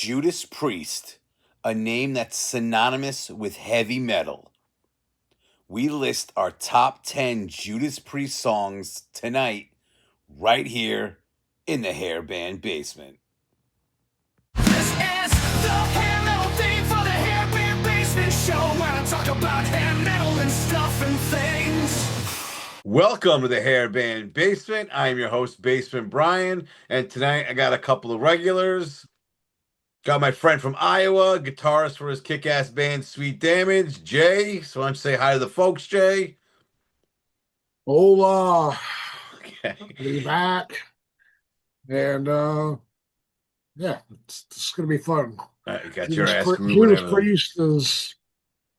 Judas Priest, a name that's synonymous with heavy metal. We list our top 10 Judas Priest songs tonight, right here in the Hairband Basement. This is the hair metal thing for the Hairband Basement show, where I talk about hair metal and stuff and things. Welcome to the Hairband Basement. I am your host, Basement Brian, and tonight I got a couple of regulars. Got my friend from Iowa, guitarist for his kick-ass band, Sweet Damage, Jay. So why don't you say hi to the folks, Jay? Hola. Okay. Be back. And yeah, it's gonna be fun. You got your ass grooving. Judas Priest is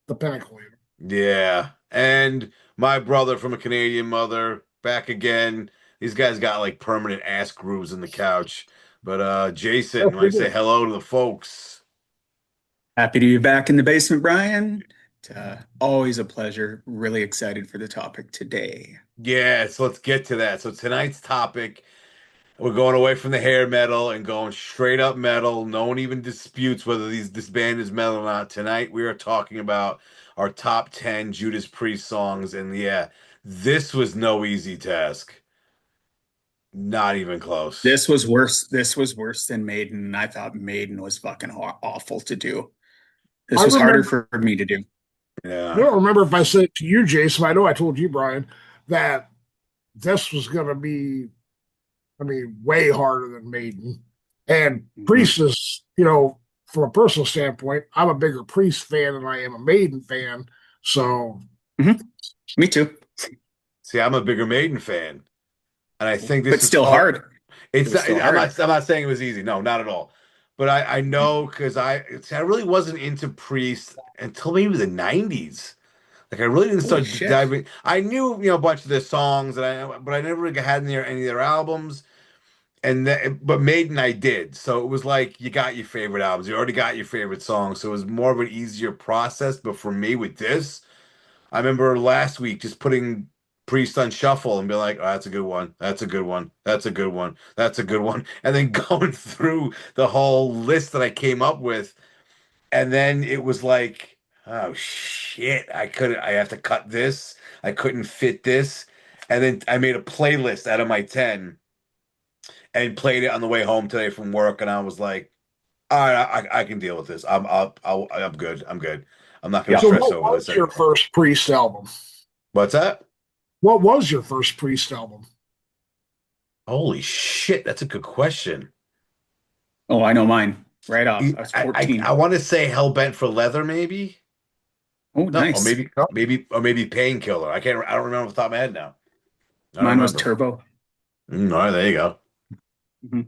the pinnacle. Yeah. And my brother from a Canadian mother, back again. These guys got like permanent ass grooves in the couch. But Jason, want to say hello to the folks? Happy to be back in the basement, Brian. Always a pleasure. Really excited for the topic today. Yeah, so let's get to that. So tonight's topic, we're going away from the hair metal and going straight up metal. No one even disputes whether this band is metal or not. Tonight we are talking about our top 10 Judas Priest songs, and yeah, this was no easy task. Not even close. This was worse. This was worse than Maiden. I thought Maiden was fucking awful to do. This was harder for me to do. Yeah. I don't remember if I said it to you, Jason. I know I told you, Brian, that this was going to be, way harder than Maiden. And Priest is, from a personal standpoint, I'm a bigger Priest fan than I am a Maiden fan. So, Me too. See, I'm a bigger Maiden fan, and I think this is still hard. It's not, I'm not saying it was easy. No, not at all. But I know because I really wasn't into Priest until maybe the 90s. Like I really didn't start diving. I knew a bunch of their songs, but I never really had any of their albums. But Maiden I did. So it was like you got your favorite albums, you already got your favorite songs, so it was more of an easier process. But for me with this, I remember last week just putting Priest on shuffle and be like, oh, that's a good one. That's a good one. That's a good one. That's a good one. And then going through the whole list that I came up with. And then it was like, oh shit, I have to cut this. I couldn't fit this. And then I made a playlist out of my 10 and played it on the way home today from work. And I was like, all right, I can deal with this. I'm good. I'm good. I'm not going to stress over this. What was your first Priest album? What's that? What was your first Priest album? Holy shit, that's a good question. Oh, I know mine. Right off. I was 14. I want to say Hellbent for Leather, maybe. Oh, no, nice. Or maybe Painkiller. I don't remember off the top of my head now. Mine was Turbo. All right, there you go. Mm-hmm.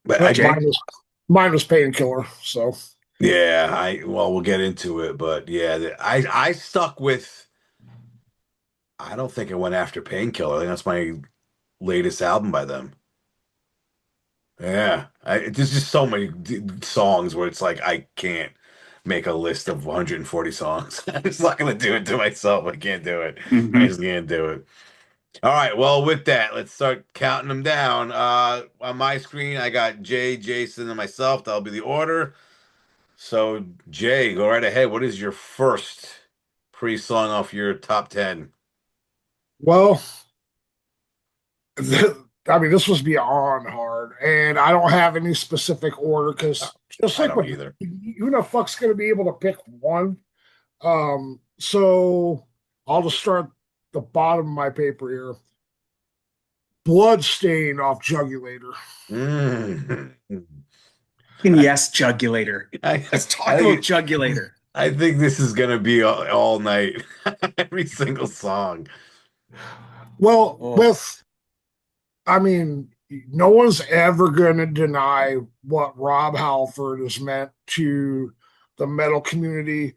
But mine was Painkiller. So yeah, we'll get into it, but yeah, I stuck with. I don't think I went after Painkiller. I think that's my latest album by them. Yeah, there's just so many songs where it's like I can't make a list of 140 songs. I'm just not gonna do it to myself. I can't do it. I just can't do it. All right, well, with that, let's start counting them down. On my screen, I got Jay, Jason, and myself. That'll be the order. So, Jay, go right ahead. What is your first Priest song off your top 10? Well, this was beyond hard, and I don't have any specific order because just like either. Who the fuck's going to be able to pick one? So I'll just start the bottom of my paper here. Bloodstain off Jugulator. Yes, Jugulator. Let's talk about Jugulator. I think this is going to be all night. Every single song. Well, no one's ever going to deny what Rob Halford has meant to the metal community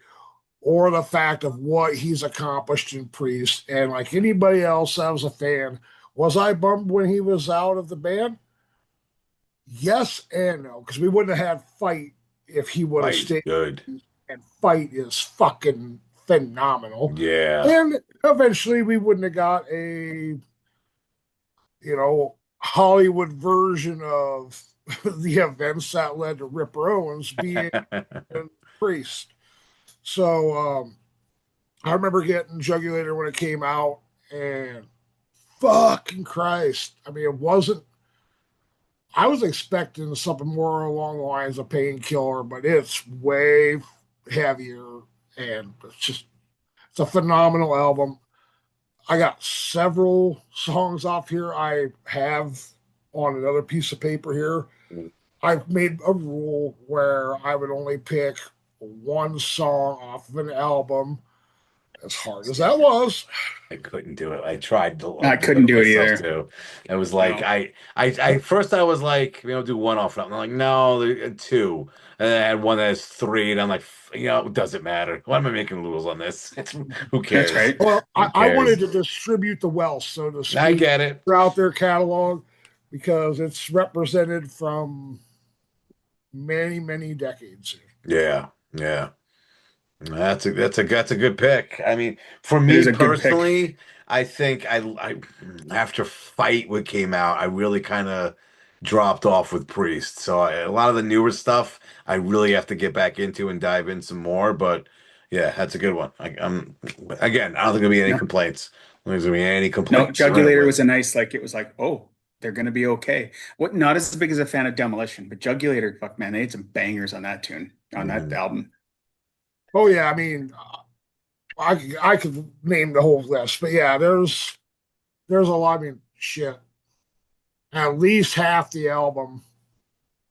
or the fact of what he's accomplished in Priest. And like anybody else, I was a fan. Was I bummed when he was out of the band? Yes and no, because we wouldn't have had Fight if he would have stayed. Good. And Fight is fucking phenomenal. Yeah. And eventually we wouldn't have got a, Hollywood version of the events that led to Ripper Owens being Priest. So I remember getting Jugulator when it came out, and fucking Christ. I mean, it wasn't, I was expecting something more along the lines of Painkiller, but it's way heavier, and it's a phenomenal album. I got several songs off here I have on another piece of paper here. I've made a rule where I would only pick one song off of an album, as hard as that was. I couldn't do it. I tried to I limit couldn't do it myself either. too. It was like No. I first I was like, you know, do one off. And I'm like, no, two. And then I had one that has three, and I'm like, you know, it doesn't matter. Why am I making rules on this? Who That's cares? right. Well, Who I wanted cares? to distribute the wealth, so to I speak, get it. throughout their catalog because it's represented from many, many decades. Yeah, yeah. That's a good pick. I mean, for It me is a good pick. personally, I think I after Fight what came out, I really kind of dropped off with Priest. So a lot of the newer stuff, I really have to get back into and dive in some more. But yeah, that's a good one. I'm again, I don't think there'll be any No, complaints. I don't think there's gonna be any no, complaints right Jugulator away. was a nice, like, it was like, oh, they're gonna be okay. What, not as big as a fan of Demolition, but Jugulator, fuck man, they had some bangers on that tune, on that Mhm. album. Oh yeah, I mean, I could name the whole list, but yeah, there's a lot. I mean, shit, at least half the album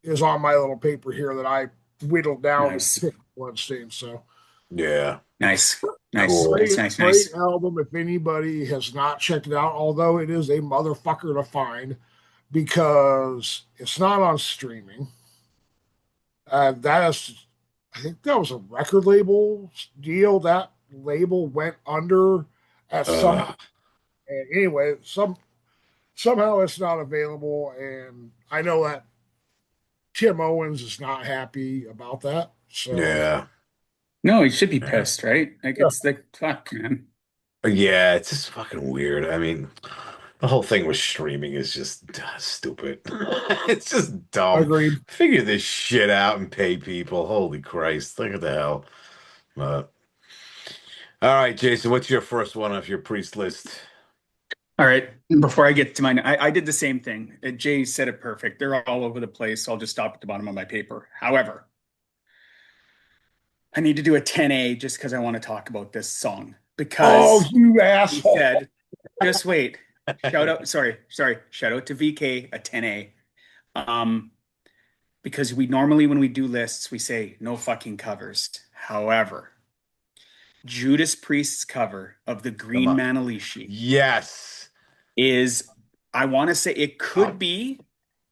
is on my little paper here that I whittled down to Nice. pick Bloodstain. So Yeah, Nice. Nice. cool. Nice, great, nice, great nice. album. If anybody has not checked it out, although it is a motherfucker to find because it's not on streaming. That is, I think that was a record label deal. That label went under at some Uh, point. And anyway, somehow it's not available, and I know that Tim Owens is not happy about that. So yeah. No, he should be Yeah. pissed, right? Like, yeah, it's like, fuck, man. Yeah, it's just fucking weird. I mean, the whole thing with streaming is just stupid. It's just dumb. agreed. Figure this shit out and pay people. Holy Christ, look at the hell. But all right, Jason, what's your first one off your priest list? All right. Before I get to mine, I did the same thing. Jay said it perfect. They're all over the place. So I'll just stop at the bottom of my paper. However, I need to do a 10A just because I want to talk about this song. Oh, Because you he asshole! said, just wait. Shout out, sorry. Shout out to VK, a 10A. Um, because we normally, when we do lists, we say no fucking covers. However, Judas Priest's cover of the Come Green on. Manalishi Yes. is, I want to say Uh,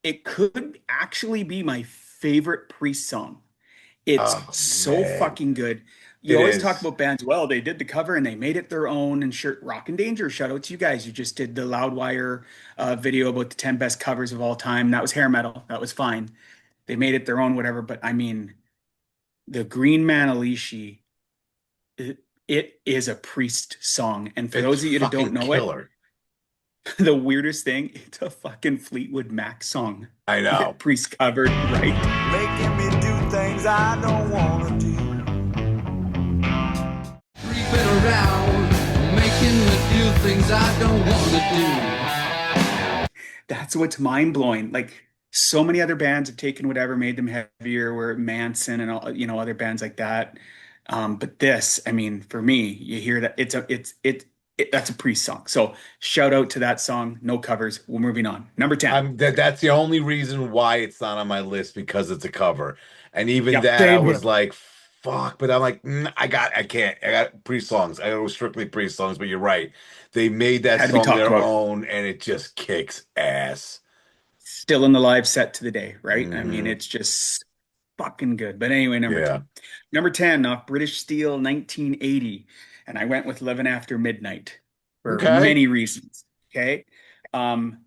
it could actually be my favorite Priest song. It's oh so man, fucking good. You it always talk is. about bands, well, they did the cover and they made it their own and shirt Rock and Danger. Shout out to you guys. You just did the Loudwire video about the 10 best covers of all time. That was hair metal. That was fine. They made it their own, whatever. But I mean, the Green Manalishi, it is a Priest song. And for It's those of you that don't fucking know it, killer. the weirdest thing, it's a fucking Fleetwood Mac song I that know. Priest covered, right? Making me do things I don't wanna do. Creeping around, making me do things I don't want to do. That's what's mind blowing. Like, so many other bands have taken whatever made them heavier, where Manson and all, other bands like that. But this, I mean, for me, you hear that that's a Priest song. So shout out to that song. No covers. We're moving on. Number 10. That's the only reason why it's not on my list because it's a cover. And even Yep. that I Same was here. like, fuck, but I'm like, I can't. I got pre songs. I go strictly pre songs, but you're right. They made that Had to be song talked their about. own and it just kicks ass. Still in the live set to the day, right? I mean, Hmm. it's just fucking good. But anyway, number Yeah. 10. Number 10 off British Steel 1980. And I went with Living After Midnight for Okay. many reasons. Okay. Um,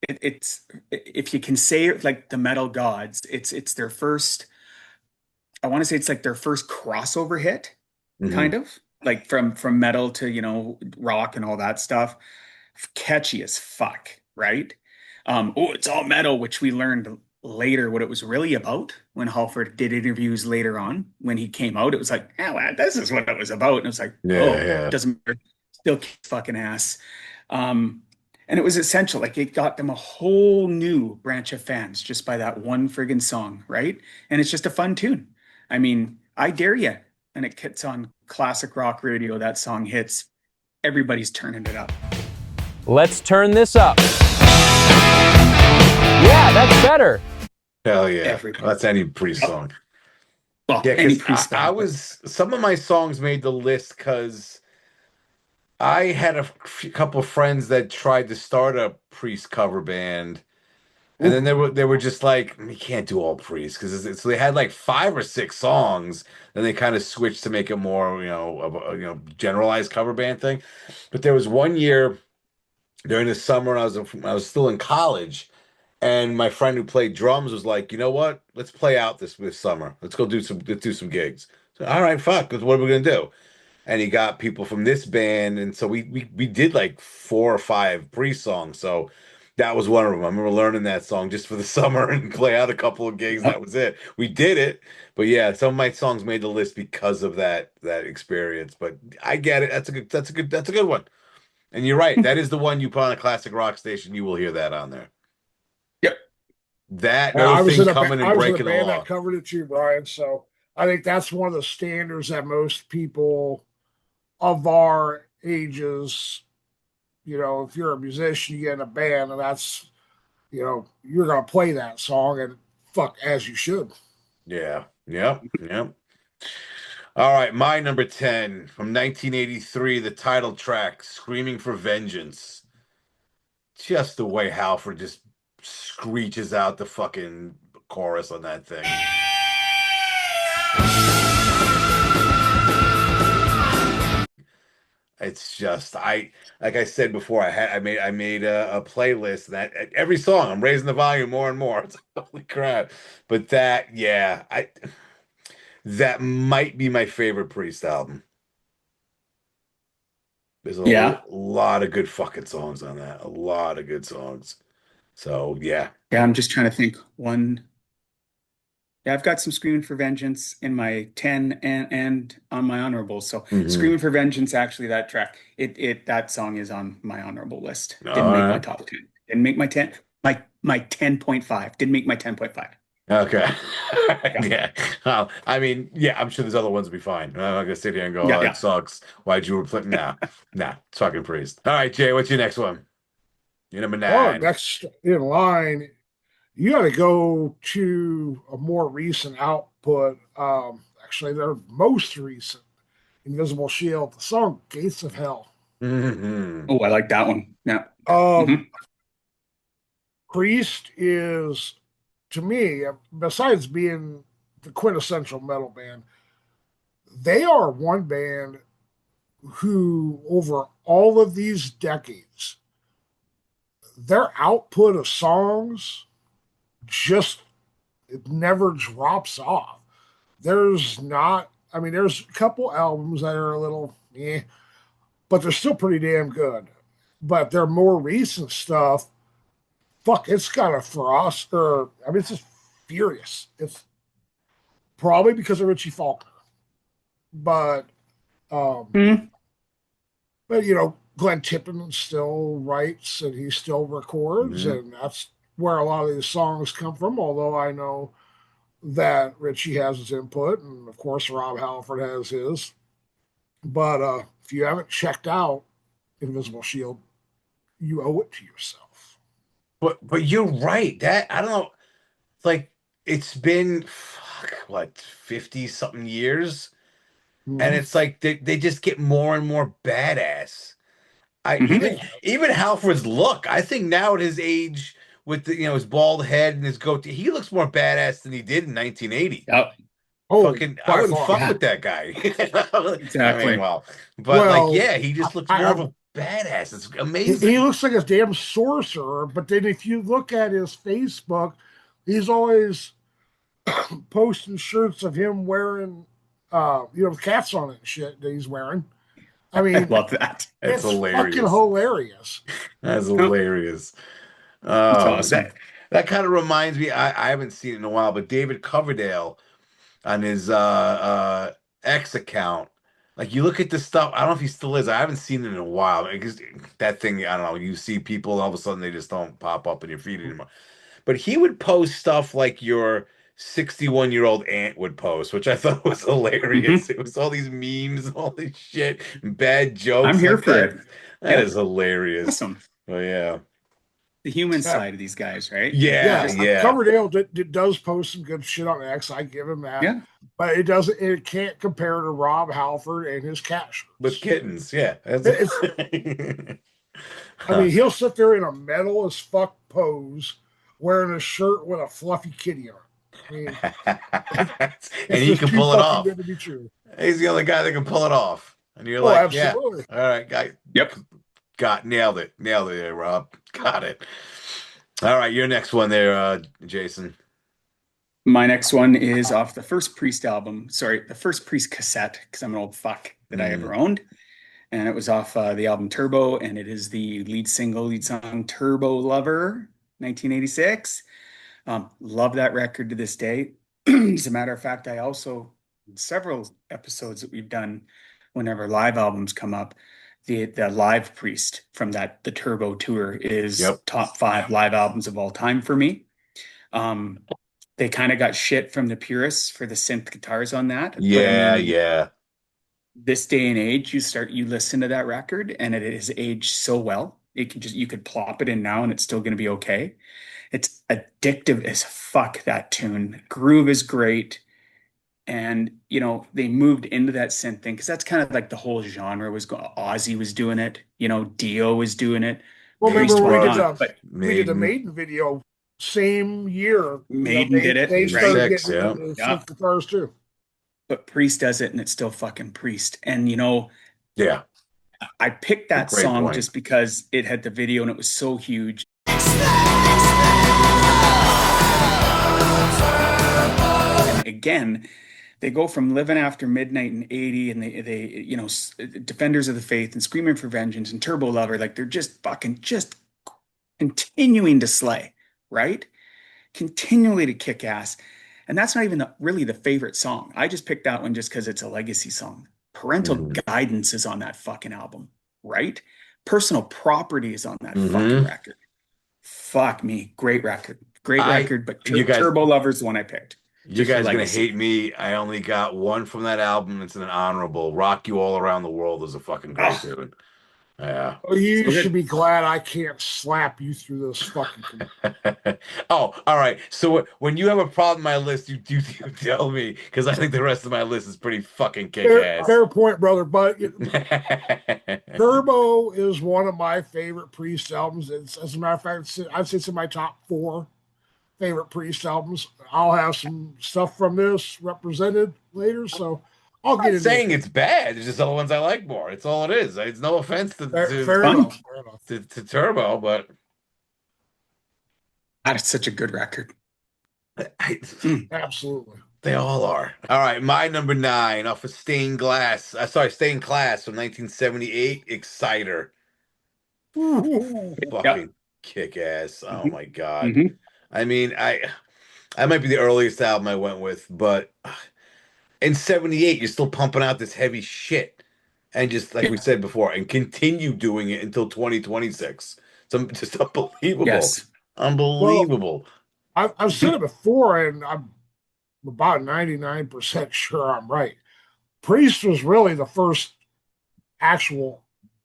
it's, if you can say it like the Metal Gods, it's their first, I want to say it's like their first crossover hit, Hmm. kind of like from metal to, rock and all that stuff. Catchy as fuck, right? Oh, it's all metal, which we learned later what it was really about when Halford did interviews later on. When he came out, it was like, oh, wow, this is what it was about. And it was like, Yeah, oh, yeah. doesn't matter. Still kicks fucking ass. And it was essential. Like it got them a whole new branch of fans just by that one friggin' song, right? And it's just a fun tune. I mean, I dare you. And it hits on classic rock radio. That song hits. Everybody's turning it up. Let's turn this up. Yeah, that's better. Hell yeah. Everybody. That's any Priest song. Well, Yeah, any because Priest song. I was, some of my songs made the list because I had a couple of friends that tried to start a Priest cover band. And then they were just like, you can't do all Priest because so they had like 5 or 6 songs. Then they kind of switched to make it more, of a, generalized cover band thing. But there was one year during the summer, and I was still in college, and my friend who played drums was like, you know what? Let's play out this summer. Let's do some gigs. So, all right, fuck. What are we gonna do? And he got people from this band, and so we did like 4 or 5 Priest songs. So that was one of them. I remember learning that song just for the summer and play out a couple of gigs. That was it. We did it, but yeah, some of my songs made the list because of that experience. But I get it. That's a good one. And you're right. That is the one you put on a classic rock station. You will hear that on there. Yep. That I no was thing in a coming I and was in a breaking the band law. that covered it too, Brian. So I think that's one of the standards that most people of our ages, if you're a musician, you get in a band, and that's, you're gonna play that song, and fuck, as you should. Yeah. Yep. Yep. All right, my number 10 from 1983, the title track, Screaming for Vengeance. Just the way Halford just screeches out the fucking chorus on that thing. It's just like I said before, I made a playlist that every song I'm raising the volume more and more. It's like, holy crap. But that might be my favorite Priest album. There's a Yeah. lot of good fucking songs on that. A lot of good songs. So yeah. Yeah, I'm just trying to think. Yeah, I've got some Screaming for Vengeance in my 10 and on my honorables. So Mhm. Screaming for Vengeance, actually, that track, that song is on my honorable list. All Didn't make my right. top 10. Didn't make my 10, my 10.5. Didn't make my 10.5. Okay. Yeah. Yeah. I mean, yeah, I'm sure there's other ones will be fine. I'm not gonna sit here and go, Yeah, oh, yeah. it sucks. Why'd you reply? Nah, it's fucking Priest. All right, Jay, what's your next one? Your number Well, 9. next in line, you got to go to a more recent output. Actually, their most recent, Invisible Shield, the song "Gates of Hell." Hmm. Oh, I like that one. Yeah. Um, Priest is, to me, besides being the quintessential metal band, they are one band who, over all of these decades, their output of songs just it never drops off. There's not, I mean, there's a couple albums that are a little, but they're still pretty damn good. But their more recent stuff, fuck, it's got a frost, or I mean, it's just furious. It's probably because of Richie Faulkner, but um, Mhm. but Glenn Tippin still writes and he still records, Hmm. and that's where a lot of these songs come from. Although I know that Richie has his input, and of course Rob Halford has his. But if you haven't checked out Invisible Shield, you owe it to yourself. But you're right. That I don't know. Like it's been fuck, what, 50 something years? And Mm-hmm. it's like they just get more and more badass. I Mhm. even Halford's look. I think now at his age, with his bald head and his goatee, he looks more badass than he did in 1980. Yep. Oh, Fucking, I by wouldn't far. fuck Yeah, with that guy. I mean, exactly. well, but like, Well, yeah, he just looks more of I, a badass. It's he amazing. looks like a damn sorcerer. But then if you look at his Facebook, he's always posting shirts of him wearing, cats on it and shit that he's wearing. I I mean, love that. It's it's fucking hilarious. hilarious. That's Yep. hilarious. It's Oh, awesome. That kind of reminds me. I haven't seen it in a while, but David Coverdale on his X account. Like you look at this stuff, I don't know if he still is. I haven't seen it in a while because that thing, I don't know. You see people, all of a sudden they just don't pop up in your feed anymore. But he would post stuff like your 61-year-old aunt would post, which I thought was hilarious. Mhm. It was all these memes and all this shit, and bad I'm jokes here like for that. it. That Yeah, is hilarious. awesome. Oh yeah, The human Yeah, side of these guys, right? They're yeah, yeah. just yeah. Coverdale does post some good shit on X. I give him that, yeah. but it doesn't. It can't compare to Rob Halford and his cat With shirts. kittens, yeah. That's It's. I mean, he'll sit there in a metal as fuck pose, wearing a shirt with a fluffy kitty on it. I mean, and it's he just can too pull it fucking off. good to be true. He's the only guy that can pull it off. And you're Oh, like, yeah, absolutely. all right, guy, Yep. got nailed it there, Rob. Got it. All right, your next one there, Jason. My next one is off the first Priest album. Sorry, the first Priest cassette, because I'm an old fuck that I Mm, ever owned. And it was off the album Turbo, and it is the lead song Turbo Lover, 1986. Love that record to this day. As a matter of fact, I also, several episodes that we've done, whenever live albums come up, the live Priest from the Turbo tour is yep. top 5 live albums of all time for me. Um, they kind of got shit from the purists for the synth guitars on that, but I Yeah, mean, yeah. this day and age, you listen to that record, and it has aged so well. You could plop it in now, and it's still going to be okay. It's addictive as fuck, that tune. Groove is great. And, they moved into that synth thing because that's kind of like the whole genre was going. Ozzy was doing it, Dio was doing it. Well, Maiden Priest remember went was on, but we did the Maiden Maiden video same year. Maiden did it, They started right? 86, getting yeah. into the Yeah. synth guitars too. But Priest does it, and it's still fucking Priest. And, Yeah. I picked that Great song point. just because it had the video and it was so huge. And again, they go from living after midnight in 80 and defenders of the faith and screaming for vengeance and turbo lover, like they're just fucking just continuing to slay, right? Continually to kick ass. And that's not even really the favorite song. I just picked that one just because it's a legacy song. Parental Hmm. Guidance is on that fucking album, right? Personal Property is on that fucking Hmm. record. Fuck me. Great record. Great I, record, but you guys, Turbo Lover's the one I picked you just for guys gonna hate legacy. me. I only got one from that album. It's an honorable. Rock You All Around the World is a fucking great Oh, tune. Yeah. Oh, you so should good. be glad I can't slap you through this fucking. Oh, all right. So when you have a problem with my list, you tell me because I think the rest of my list is pretty fucking kick ass. Fair point, brother. But Turbo is one of my favorite Priest albums. As a matter of fact, I'd say it's in my top 4 favorite Priest albums. I'll have some stuff from this represented later, so I'll I'm get not into saying it. it's bad. It's just the ones I like more. It's all it is. It's no offense to to Fair Fun. enough. Fair enough. to Turbo, but That's such a good record. I, Mm. Absolutely. they all are. All right, my number 9 off of Stained Glass. Stained Class from 1978. Exciter. Yep. Fucking kick ass. Oh hmm my God. hmm I mean, I might be the earliest album I went with, but in 78, you're still pumping out this heavy shit. And just like we said before, and continue doing it until 2026. So just unbelievable. Yes. Well, Unbelievable. I've said it before, and I'm about 99% sure I'm right. Priest was really the first actual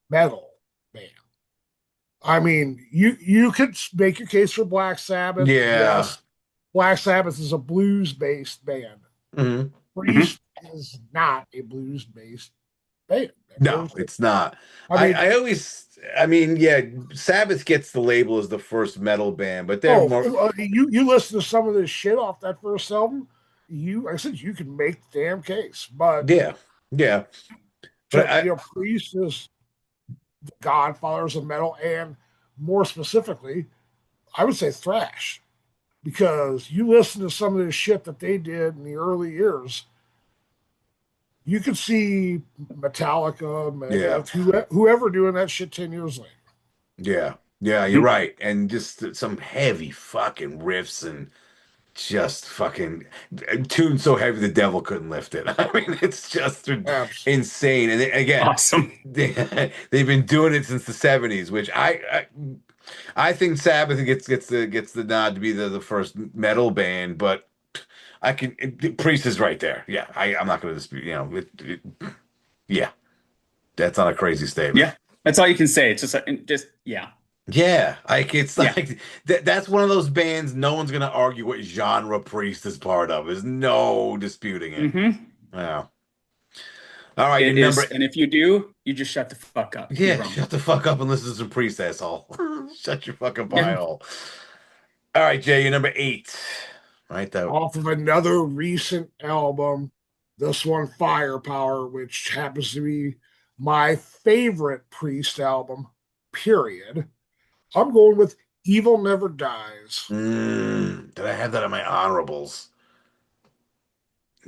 metal band. I mean, you could make your case for Black Sabbath. Yeah. Yes, Black Sabbath is a blues based band. Mhm. hmm Priest is not a blues based band. No, it's not. I mean, I mean, yeah, Sabbath gets the label as the first metal band, but they're oh, more, you listen to some of this shit off that first album. I said you can make the damn case, but yeah, yeah. But Priest is the godfathers of metal, and more specifically, I would say thrash, because you listen to some of the shit that they did in the early years. You could see Metallica, yeah, Megadeth, whoever doing that shit 10 years later. yeah. Yeah, you're right. And just some heavy fucking riffs and just fucking tuned so heavy the devil couldn't lift it. I mean, it's just Abs- insane. And again, Awesome. they've been doing it since the 70s, which I think Sabbath gets the nod to be the first metal band, but Priest is right there. Yeah, I'm not going to dispute. Yeah, that's not a crazy statement. Yeah, that's all you can say. It's just yeah, Yeah, like it's yeah. like that's one of those bands no one's gonna argue what genre Priest is part of. There's no disputing it. Mm-hmm. Yeah. All right, your It number. is, and if you do, you just shut the fuck up. You're Yeah, wrong. shut the fuck up and listen to some Priest, asshole. Shut your fucking pie Yeah. hole. All right, Jay, your number 8. Right, that. Off of another recent album, this one, Firepower, which happens to be my favorite Priest album, period. I'm going with Evil Never Dies. Did I have that on my honorables?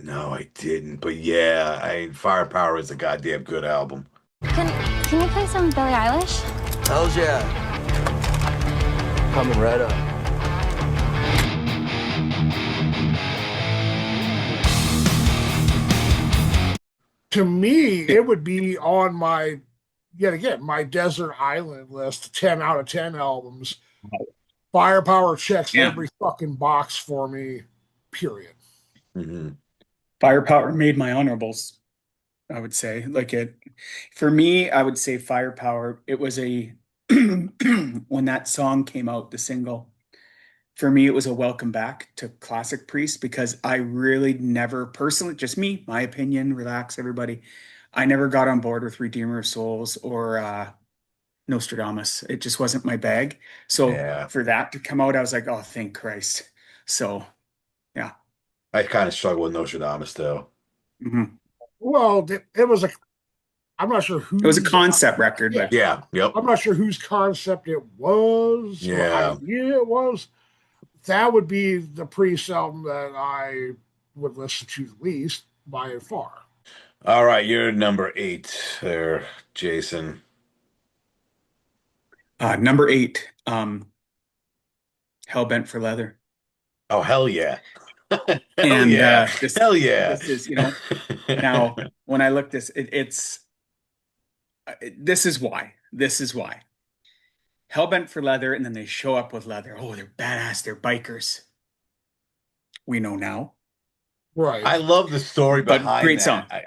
No, I didn't. But yeah, Firepower is a goddamn good album. Can you play some Billie Eilish? Hells yeah. Coming right up. To me, it would be on my, yet again, my Desert Island list, 10 out of 10 albums. Firepower checks Yeah. every fucking box for me, period. Mm-hmm. Firepower made my honorables. I would say, like it for me. I would say Firepower. It was a when that song came out, the single. For me, it was a welcome back to classic Priest because I really never personally, just me, my opinion, relax everybody. I never got on board with Redeemer of Souls or Nostradamus. It just wasn't my bag. So Yeah, for that to come out, I was like, oh, thank Christ. So yeah. I kind of struggle with Nostradamus though. Mhm. Well, it was a, I'm not sure It was a who's, concept record, yeah, but Yeah, yep, I'm not sure whose concept it was or yeah. idea it was. That would be the Priest album that I would listen to the least by far. All right, you're number 8 there, Jason. number 8, Hellbent for Leather. Oh, hell yeah. Hell And yeah. this Hell yeah. this is, now when I look this is why. This is why. Hellbent for Leather, and then they show up with leather. Oh, they're badass, they're bikers. We know now. Right. I love the story But behind great that. song.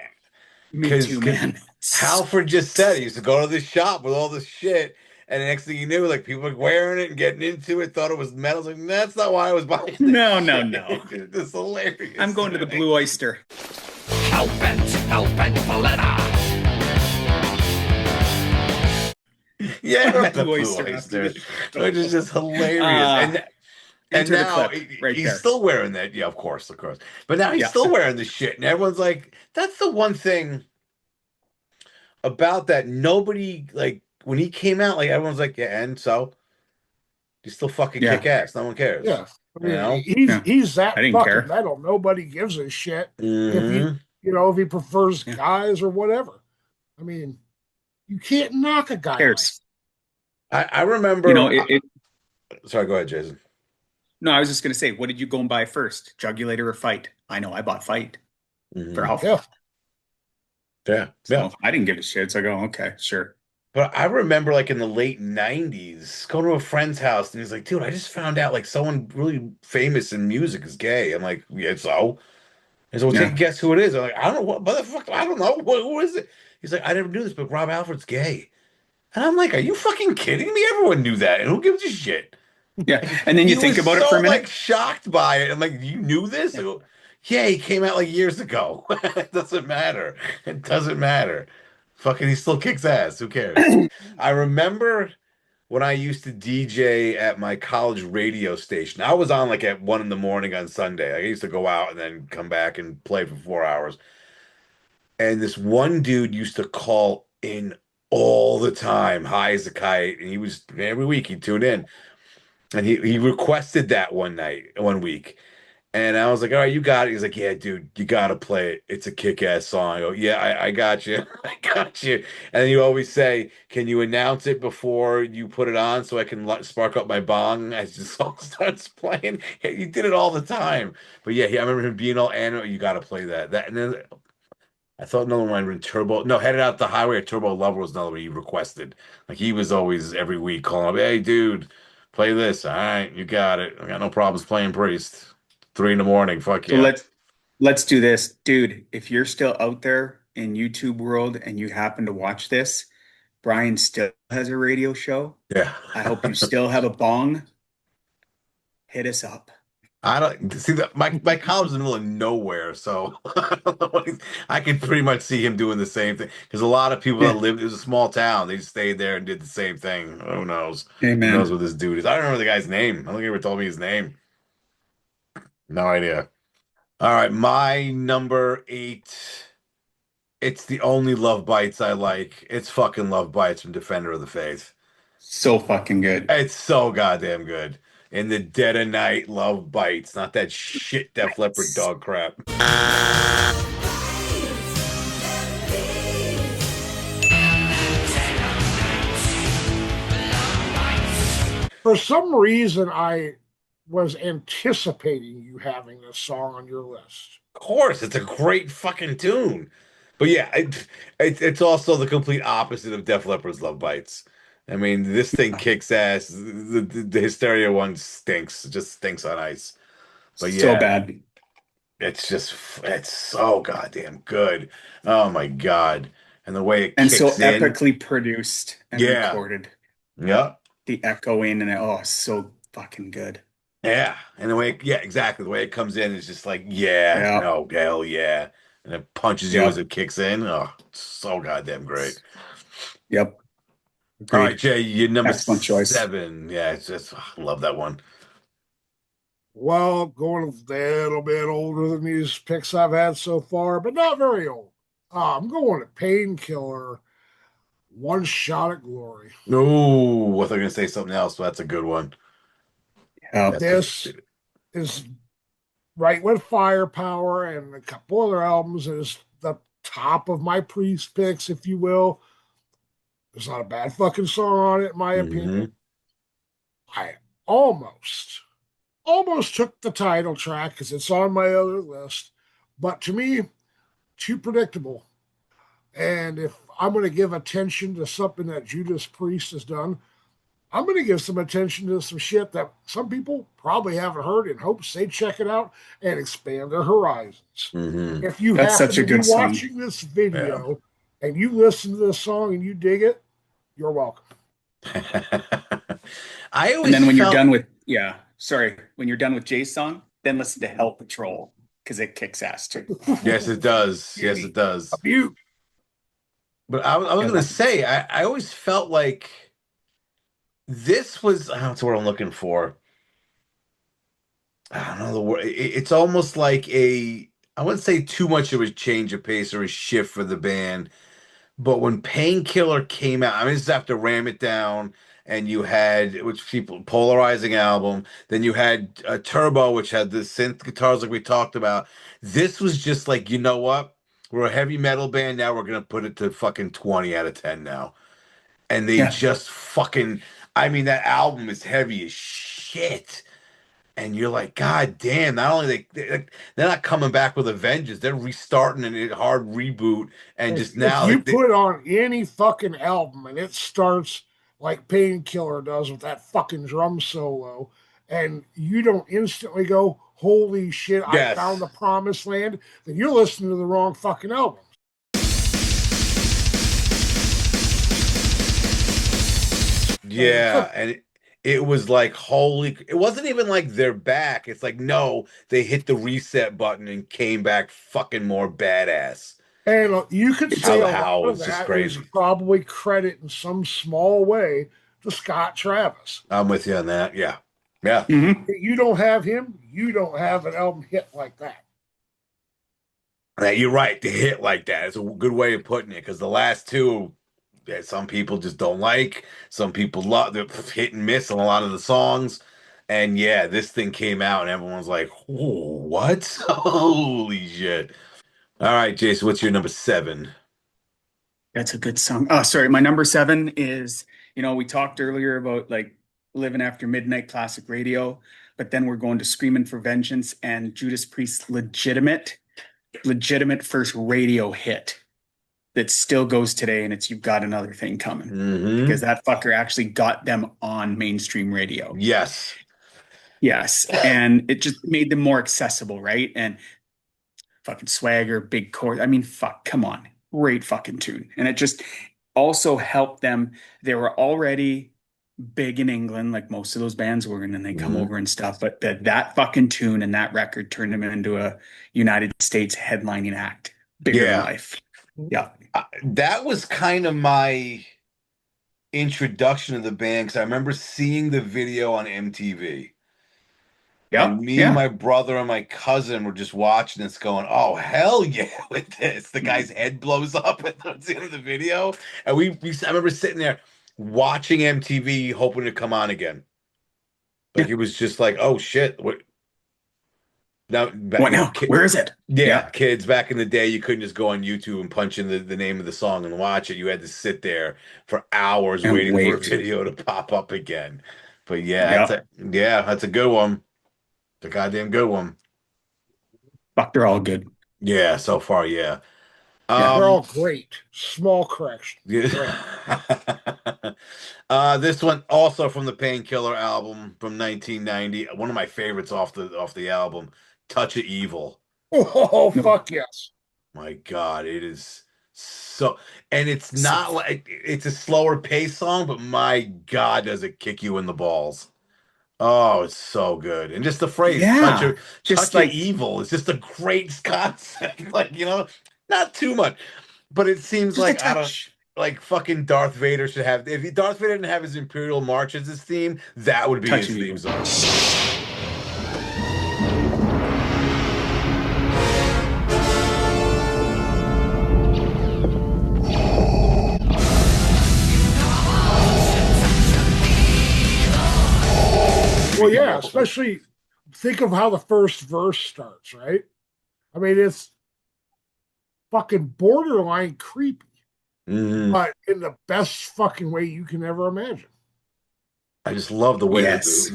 Me too, man. Halford just said he used to go to the shop with all this shit, and the next thing you knew, like people were wearing it and getting into it, thought it was metal. Like, that's not why I was buying this No, shit. no. It's hilarious. I'm going to the Blue Oyster. Hellbent for leather. Yeah, the Blue Blue Oyster. Oyster, which is just hilarious. and Enter the now clip right he's there. still wearing that. Yeah, of course, of course. But now he's Yeah. still wearing the shit, and everyone's like, that's the one thing about that. Nobody like when he came out, like everyone's like, yeah, and so he's still fucking Yeah. kick ass. No one cares. Yeah. I You mean, know? Yeah. he's that I didn't fucking care. metal. Nobody gives a shit if he, Mhm. if he prefers Yeah. guys or whatever. I mean, you can't knock a guy. Cares. I remember. Sorry, go ahead, Jason. No, I was just gonna say, what did you go and buy first? Jugulator or Fight? I know I bought Fight Mhm. for Alpha. Yeah. Yeah, So yeah. I didn't give a shit. So I go, okay, sure. But I remember, like in the late '90s, going to a friend's house, and he's like, "Dude, I just found out like someone really famous in music is gay." I'm like, "Yeah, so." And so, well, take a Yeah. guess who it is. I'm like, "I don't know what, motherfucker. I don't know who is it." He's like, "I never knew this, but Rob Alford's gay." And I'm like, "Are you fucking kidding me? Everyone knew that, and who gives a shit?" Yeah. And then you He think was about it so for a minute. like shocked by it. I'm like, "You knew this?" I Yeah. go, "Yeah, he came out like years ago. It doesn't matter. It doesn't matter. Fucking, he still kicks ass. Who cares?" I remember when I used to DJ at my college radio station. I was on like at 1 in the morning on Sunday. I used to go out and then come back and play for 4 hours. And this one dude used to call in all the time, high as a kite. And he was every week he'd tune in. And he requested that one week. And I was like, all right, you got it. He's like, yeah, dude, you got to play it. It's a kick-ass song. I go, yeah, I got you. I got you. And then you always say, can you announce it before you put it on so I can spark up my bong as the song starts playing? Yeah, you did it all the time. But yeah, I remember him being all animated. You got to play that. And then I thought another one might have been Turbo. No, Headed Out the Highway or Turbo Lover was another one he requested. Like he was always every week calling up, hey, dude, play this. All right, you got it. I got no problems playing Priest. 3 in the morning. Fuck So yeah. let's do this, dude. If you're still out there in YouTube world and you happen to watch this, Brian still has a radio show. Yeah. I hope you still have a bong. Hit us up. I don't see that my college is in the middle of nowhere, so I can pretty much see him doing the same thing. Because a lot of people that Yeah. lived, it was a small town, they just stayed there and did the same thing. Who knows? Who knows Amen. what this dude is? I don't remember the guy's name. I don't think he ever told me his name. No idea. All right, my number 8. It's the only Love Bites I like. It's fucking Love Bites from Defender of the Faith. So fucking good. It's so goddamn good. In the dead of night, Love Bites, not that shit Def Leppard dog crap. For some reason, I was anticipating you having this song on your list. Of course, it's a great fucking tune. But yeah, it's also the complete opposite of Def Leppard's Love Bites. I mean, this thing kicks ass. The Hysteria one stinks. It just stinks on ice. But So yeah, bad. it's so goddamn good. Oh my God. And the way it And so kicks in. epically produced and Yeah. recorded. Yeah. The echoing and so fucking good. Yeah. And the way, yeah, exactly. The way it comes in is just like, yeah, Yeah. no, hell yeah. And it punches you as Yep. it kicks in. Oh, it's so goddamn great. Yep. All right, Agreed. Jay, you're number Excellent choice. 7. Yeah, it's just, I love that one. Well, going a little bit older than these picks I've had so far, but not very old. I'm going to Painkiller, One Shot at Glory. Oh, I thought you were going to say something else, but that's a good one. Yep. That's This good. is right with Firepower and a couple other albums. It is the top of my Priest picks, if you will. There's not a bad fucking song on it, in my Hmm. opinion. I almost took the title track because it's on my other list, but to me, too predictable. And if I'm going to give attention to something that Judas Priest has done, I'm going to give some attention to some shit that some people probably haven't heard in hopes they check it out and expand their horizons. Hmm. If you That's happen such a to be good song. watching this Yeah. video and you listen to this song and you dig it, you're welcome. I always And then when you're felt, done with, when you're done with Jay's song, then listen to Hell Patrol because it kicks ass too. yes, it does. Yes, it does. You But I was I going to love it. say, I always felt like this was, that's what I'm looking for. I don't know the word. It's almost like I wouldn't say too much of a change of pace or a shift for the band. But when Painkiller came out, I mean, this is after Ram It Down, and you had, which people, polarizing album. Then you had Turbo, which had the synth guitars like we talked about. This was just like, you know what? We're a heavy metal band now. We're gonna put it to fucking 20 out of 10 now. And they Yeah. just fucking, I mean, that album is heavy as shit. And you're like, God damn! Not only they're not coming back with a vengeance, they're restarting a hard reboot, and just if now you like put on any fucking album and it starts like Painkiller does with that fucking drum solo, and you don't instantly go, "Holy shit, I found yes, the promised land," then you're listening to the wrong fucking album. yeah, and it was like holy. It wasn't even like they're back. It's like no, they hit the reset button and came back fucking more badass. And you could say a lot How of it's just that is crazy. probably credit in some small way to Scott Travis. I'm with you on that. Yeah, yeah. Mhm. If you don't have him, you don't have an album hit like that. Now, you're right. To hit like that is a good way of putting it because the last two, yeah, some people just don't like. Some people love. They're hit and miss on a lot of the songs, And yeah, this thing came out and everyone's like, "Whoa, what? Holy shit." All right, Jason, what's your number seven? That's a good song. Oh, sorry. My number seven is, we talked earlier about like living after midnight classic radio, but then we're going to Screaming for Vengeance and Judas Priest's legitimate first radio hit that still goes today, and it's You've Got Another Thing Coming, because Mm-hmm. that fucker actually got them on mainstream radio. Yes. Yes. And it just made them more accessible, right? And fucking swagger, big chord. I mean, fuck, come on. Great fucking tune. And it just also helped them. They were already big in England, like most of those bands were, and then they come Mhm. over and stuff. But that fucking tune and that record turned them into a United States headlining act, bigger than Yeah. life. Yeah. That was kind of my introduction to the band because I remember seeing the video on MTV. Yeah. And me, Yeah. my brother, and my cousin were just watching this, going, "Oh hell yeah!" With this, the guy's head blows up at the end of the video, and I remember sitting there watching MTV, hoping to come on again. Yeah. Like it was just like, "Oh shit!" What now? What now? Where is it? Yeah, Yeah. kids back in the day, you couldn't just go on YouTube and punch in the name of the song and watch it. You had to sit there for hours And waiting for a wait. video to pop up again. But Yeah. that's a good one. It's a goddamn good one. Fuck, they're all good. Yeah, so far, yeah. Yeah. They're Um, all great. Small correction. Great. yeah. This one also from the Painkiller album from 1990. One of my favorites off the album, Touch of Evil. Oh, No. fuck yes. My God, it is so, and it's So, not like it's a slower pace song, but my God, does it kick you in the balls? Oh, it's so good. And just the phrase yeah. Just touch of like evil is just a great concept. Like, not too much. But it seems just a like I don't touch. like fucking Darth Vader should have if Darth Vader didn't have his Imperial March as his theme, that would be Touch his of theme evil. song. Well, yeah, especially think of how the first verse starts, right? I mean, it's fucking borderline creepy, Mhm. but in the best fucking way you can ever imagine. I just love the way that Yes.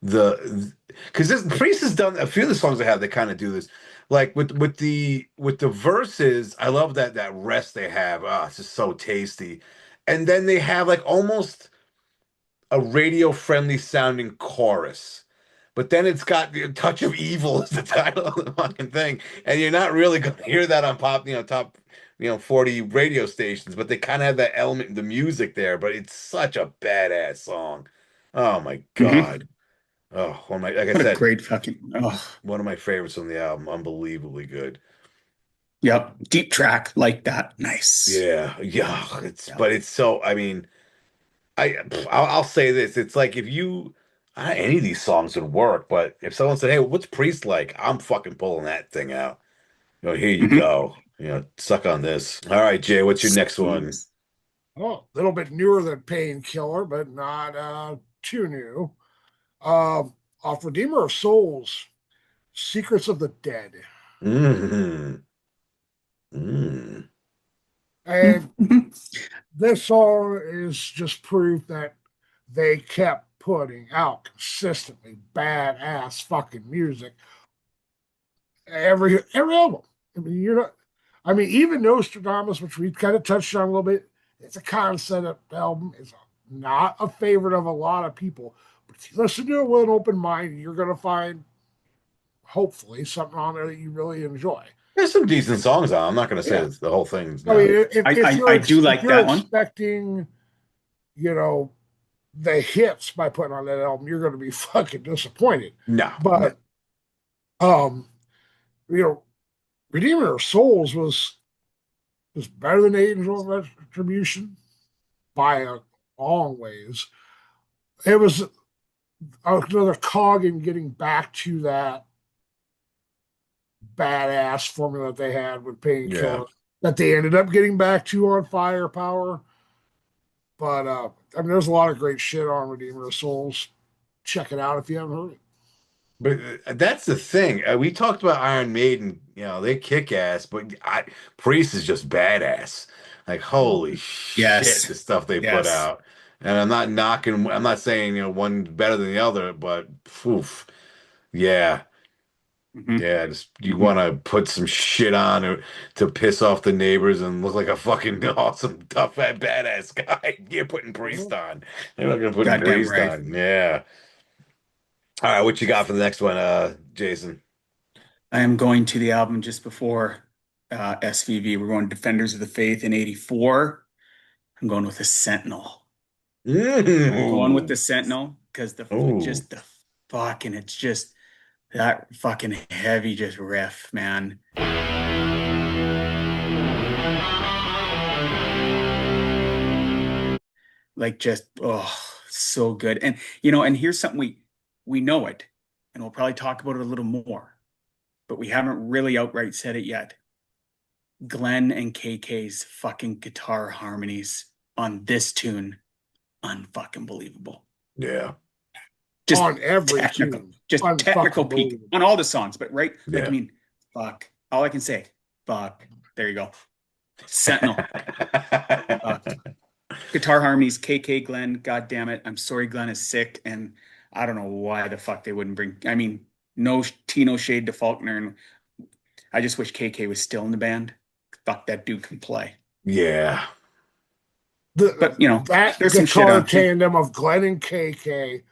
the because this Priest has done a few of the songs I have that kind of do this. Like with the verses, I love that rest they have. Oh, it's just so tasty. And then they have like almost a radio friendly sounding chorus. But then it's got the touch of evil is the title of the fucking thing. And you're not really gonna hear that on top 40 radio stations, but they kind of have that element in the music there, but it's such a badass song. Oh my Hmm. God. Oh, like I What a said, great fucking. Oh, one of my favorites on the album. Unbelievably good. yep. Deep track like that. Nice. Yeah, yeah. Yeah. But it's so. I mean, I'll say this. It's like if any of these songs would work, but if someone said, "Hey, what's Priest like?" I'm fucking pulling that thing out. Here you Hmm. go. Suck on this. All right, Jay. What's your next one? Oh, a little bit newer than Painkiller, but not too new. Off Redeemer of Souls, Secrets of the Dead. Mm-hmm. Mm. And this song is just proof that they kept putting out consistently badass fucking music every album. I mean, you're not. I mean, even Nostradamus, which we kind of touched on a little bit, it's a concept album. It's not a favorite of a lot of people, but if you listen to it with an open mind, you're going to find hopefully something on there that you really enjoy. There's some decent songs on. I'm not going to say Yeah, that the whole thing's I mean, not. I do if like you're that one. expecting, you know, the hits by putting on that album, you're going to be fucking disappointed. No. But, you know, Redeemer of Souls was better than Angel of Retribution by a long ways. It was another cog in getting back to that badass formula that they had with Yeah. Painkiller that they ended up getting back to on Firepower. But I mean, there's a lot of great shit on Redeemer of Souls. check it out if you haven't heard it. But that's the thing. We talked about Iron Maiden. They kick ass, but Priest is just badass. Like holy shit, Yes. the stuff they put Yes. out. And I'm not knocking. I'm not saying one better than the other, but oof, yeah, Hmm. yeah. Just you Hmm. want to put some shit on to piss off the neighbors and look like a fucking awesome, tough, badass guy. You're putting Priest on. They're not gonna put Goddamn Priest right. on. Yeah. All right, what you got for the next one, Jason? I am going to the album just before SVV. We're going Defenders of the Faith in '84. I'm going with the Sentinel. I'm going with the Mm. Sentinel because Oh, just the fucking it's just that fucking heavy just riff, man. Like just so good. And and here's something we know it, and we'll probably talk about it a little more, but we haven't really outright said it yet. Glenn and KK's fucking guitar harmonies on this tune, unfucking believable. yeah, Just On every technical, tune. just technical Unfucking peak believable. on all the songs, but right, like I yeah. mean, fuck. All I can say, fuck. There you go. Sentinel. Guitar harmonies, KK Glenn, god damn it. I'm sorry Glenn is sick, and I don't know why the fuck they wouldn't bring I mean, no Tino Shade to Faulkner, and I just wish KK was still in the band. Fuck, that dude can play. Yeah, But That there's some shit guitar on tandem of Glenn and KK,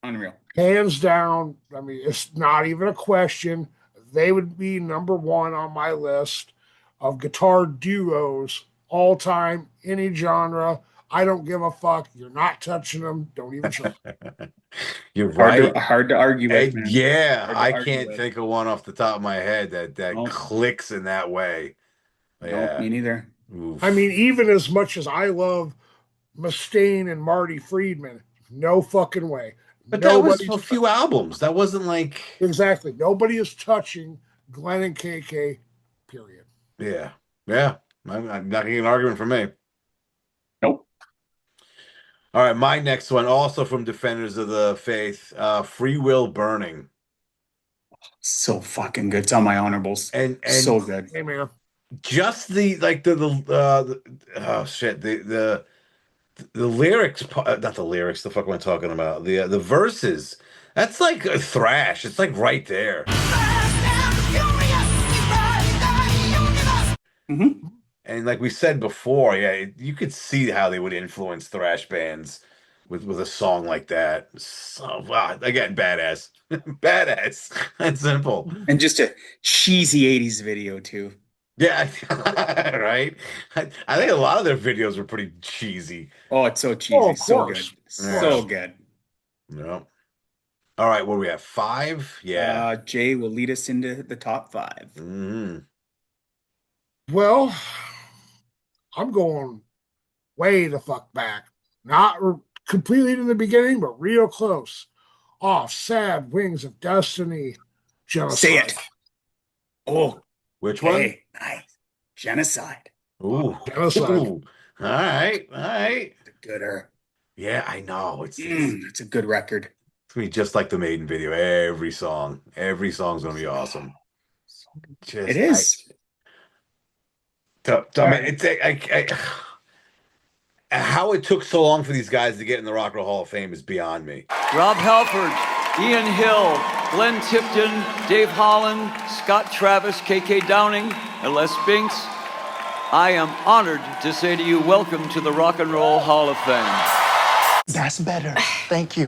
unreal. hands down. I mean, it's not even a question. They would be number one on my list of guitar duos all time, any genre. I don't give a fuck. You're not touching them. Don't even try. you're right. Hard to argue with, And man. yeah, Hard to I argue can't with. think of one off the top of my head that No, clicks in that way. no, Yeah. me neither. I mean, Oof. even as much as I love Mustaine and Marty Friedman, no fucking way. But that was a Nobody's few albums. That wasn't like, exactly. Nobody is touching Glenn and KK. Period. yeah, yeah. I'm not getting an argument from me. Nope. All right, my next one, also from Defenders of the Faith, Free Will Burning. So fucking good. It's on my honorables. And So good. Hey man, just oh shit, the lyrics, not the lyrics, the fuck am I talking about? The verses. That's like a thrash. It's like right there. Hmm. And like we said before, yeah, you could see how they would influence thrash bands with a song like that. So wow, again, badass, badass. That's simple. And just a cheesy '80s video too. Yeah, right. I think a lot of their videos were pretty cheesy. Oh, it's so oh, cheesy. of So course, good. of Yeah. So course. good. Yeah. All right, what do we have? 5? Yeah. Jay will lead us into the top 5. Hmm. Well, I'm going way the fuck back. Not completely in the beginning, but real close. Off Sad Wings of Destiny, Say Genocide. it. Oh, Which one? hey, nice. Genocide. Ooh. Genocide. Ooh. All right. All right. It's a gooder. Yeah, I know. It's It's a good record. gonna be just like the Maiden video. Every song's gonna be awesome. It Just is. I mean, it's how it took so long for these guys to get in the Rock and Roll Hall of Fame is beyond me. Rob Halford, Ian Hill, Glenn Tipton, Dave Holland, Scott Travis, KK Downing, and Les Binks. I am honored to say to you, welcome to the Rock and Roll Hall of Fame. That's better. Thank you.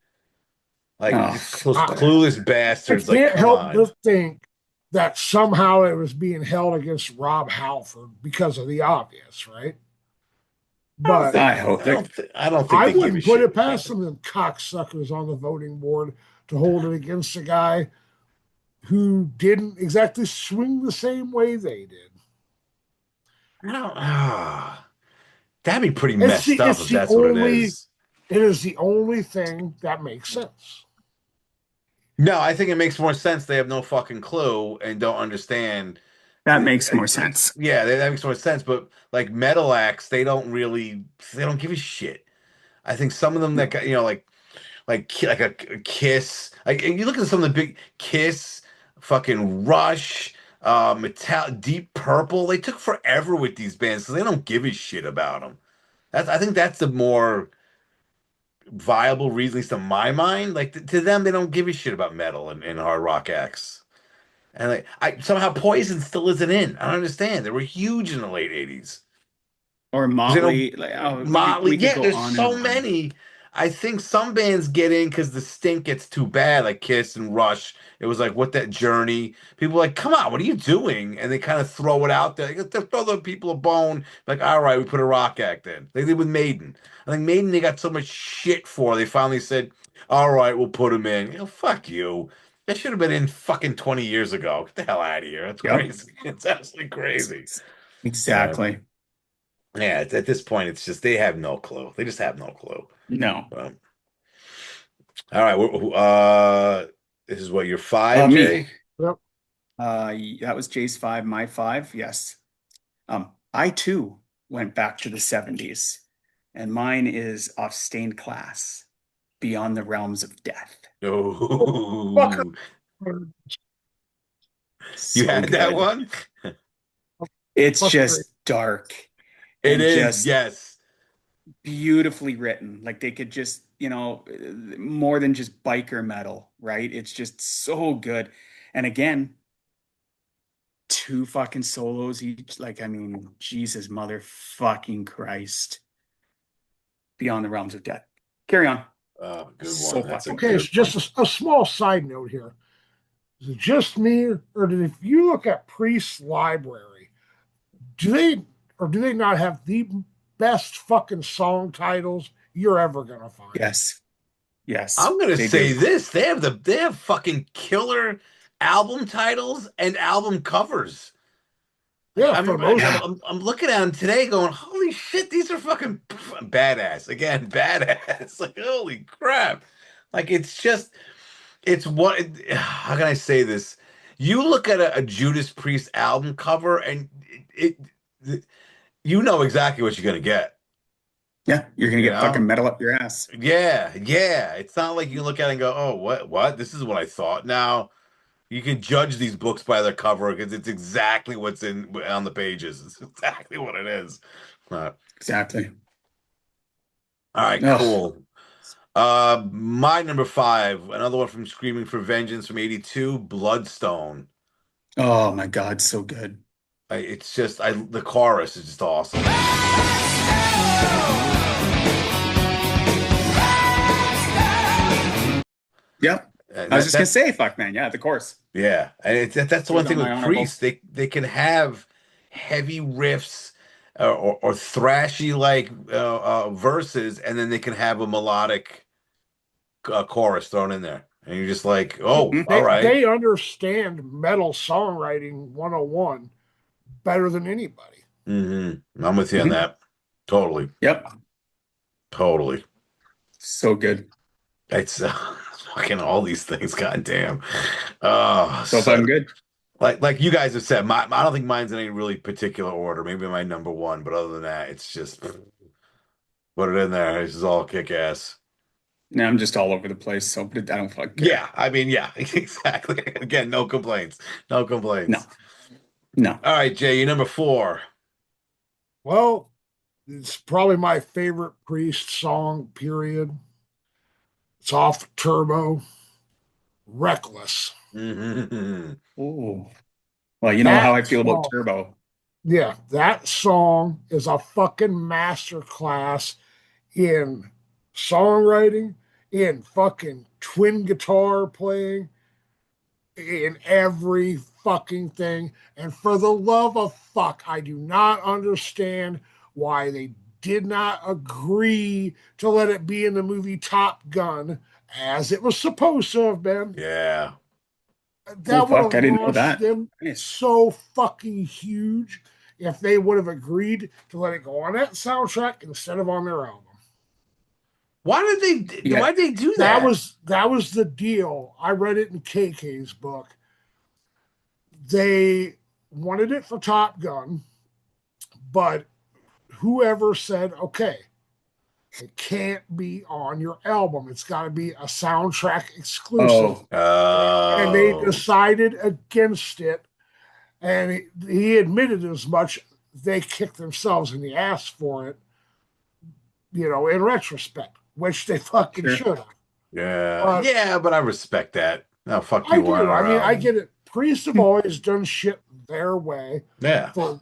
Like Oh. those clueless bastards. I Like, can't come help on. but think that somehow it was being held against Rob Halford because of the obvious, right? But I hope I don't think I they give a wouldn't put shit. it past some of them cocksuckers on the voting board to hold it against a guy who didn't exactly swing the same way they did. I don't. That'd be pretty messed up if that's what it is. It is the only thing that makes sense. No, I think it makes more sense. They have no fucking clue and don't understand. that makes more sense. Yeah, that makes more sense. But like metal acts, they don't give a shit. I think some of them that got, like like a Kiss. Like you look at some of the big Kiss, fucking Rush, Deep Purple. They took forever with these bands because they don't give a shit about them. I think that's the more viable reason, at least in my mind. Like to them, they don't give a shit about metal and hard rock acts. And like, I somehow Poison still isn't in. I don't understand. They were huge in the late '80s. Or Because you know, Motley. Like, oh, Motley, we could yeah, go there's on and so on. many. I think some bands get in because the stink gets too bad, like Kiss and Rush. It was like, what that journey? People are like, come on, what are you doing? And they kind of throw it out there. They throw the people a bone. Like, all right, we put a rock act in. They did with Maiden. I think Maiden they got so much shit for. They finally said, all right, we'll put them in. You know, fuck you. That should have been in fucking 20 years ago. Get the hell out of here. That's Yep. crazy. It's absolutely crazy. Uh, Exactly. yeah, at this point, it's just they have no clue. They just have no clue. No. All right, this is what your five, Me. Jay? Yep. That was Jay's five, my five. Yes. I too went back to the 70s, and mine is off Stained Class, Beyond the Realms of Death. Fuck. Oh, you So had that good. one? It's Fuck. just dark It and is, just yes. beautifully written. Like they could just, more than just biker metal, right? It's just so good. And again, two fucking solos each. Like, I mean, Jesus motherfucking Christ. Beyond the Realms of Death. Carry on. Oh, good So one. That's a fucking Okay, good. good so one. just a small side note here. Is it just me, or did if you look at Priest's library, do they or do they not have the best fucking song titles you're ever gonna find? Yes. Yes, I'm gonna they say do. this. They have fucking killer album titles and album covers. Like Yeah, for the most Yeah. part. I'm looking at them today, going, "Holy shit, these are fucking badass!" Again, badass. Like, holy crap! Like, it's just, it's what? How can I say this? You look at a Judas Priest album cover, and you know exactly what you're gonna get. Yeah, you're gonna You get fucking know? metal up your ass. Yeah, yeah. It's not like you look at it and go, "Oh, what? This is what I thought." Now you can judge these books by their cover because it's exactly what's in on the pages. It's exactly what it is. Uh, Exactly. all right, Oh, cool. My number five, another one from Screaming for Vengeance from '82, Bloodstone. oh my God, so good. It's just the chorus is just awesome. Yep. And I was that just gonna that say, fuck man, yeah, the course. yeah, and that's the Put one it on thing my with honorable. Priest. They can have heavy riffs or thrashy like verses, and then they can have a melodic chorus thrown in there, and you're just like, oh, Mhm. all right. They understand metal songwriting 101 better than anybody. I'm with you on Mhm. that. Totally, Yep. totally. So good. It's fucking all these things. Goddamn. Oh, So fucking so, good. like you guys have said, I don't think mine's in any really particular order. Maybe my number one, but other than that, it's just put it in there. This is all kick ass. Now I'm just all over the place, so but I don't fucking care. Yeah, I mean, yeah, exactly. Again, no complaints. No No, complaints. no. All right, Jay, you're number four. Well, it's probably my favorite Priest song, period. It's off Turbo, Reckless. Oh. Well, you know how That I feel about song, Turbo. yeah, that song is a fucking masterclass in songwriting, in fucking twin guitar playing, in every fucking thing. And for the love of fuck, I do not understand why they did not agree to let it be in the movie Top Gun as it was supposed to have been. Yeah. Oh That would fuck, have I didn't know launched that. them Nice. so fucking huge if they would have agreed to let it go on that soundtrack instead of on their album. Yeah. Why'd they do That that? was that was the deal. I read it in KK's book. They wanted it for Top Gun, but whoever said, okay, It can't be on your album. It's got to be a soundtrack exclusive. And they Oh. decided against it. And he admitted as much. They kicked themselves in the ass for it, in retrospect, which they fucking Sure. should have. Yeah. Yeah, but I respect that. No, fuck I you on do. I our mean, I album. get it. Priests have always done shit their way. Yeah. For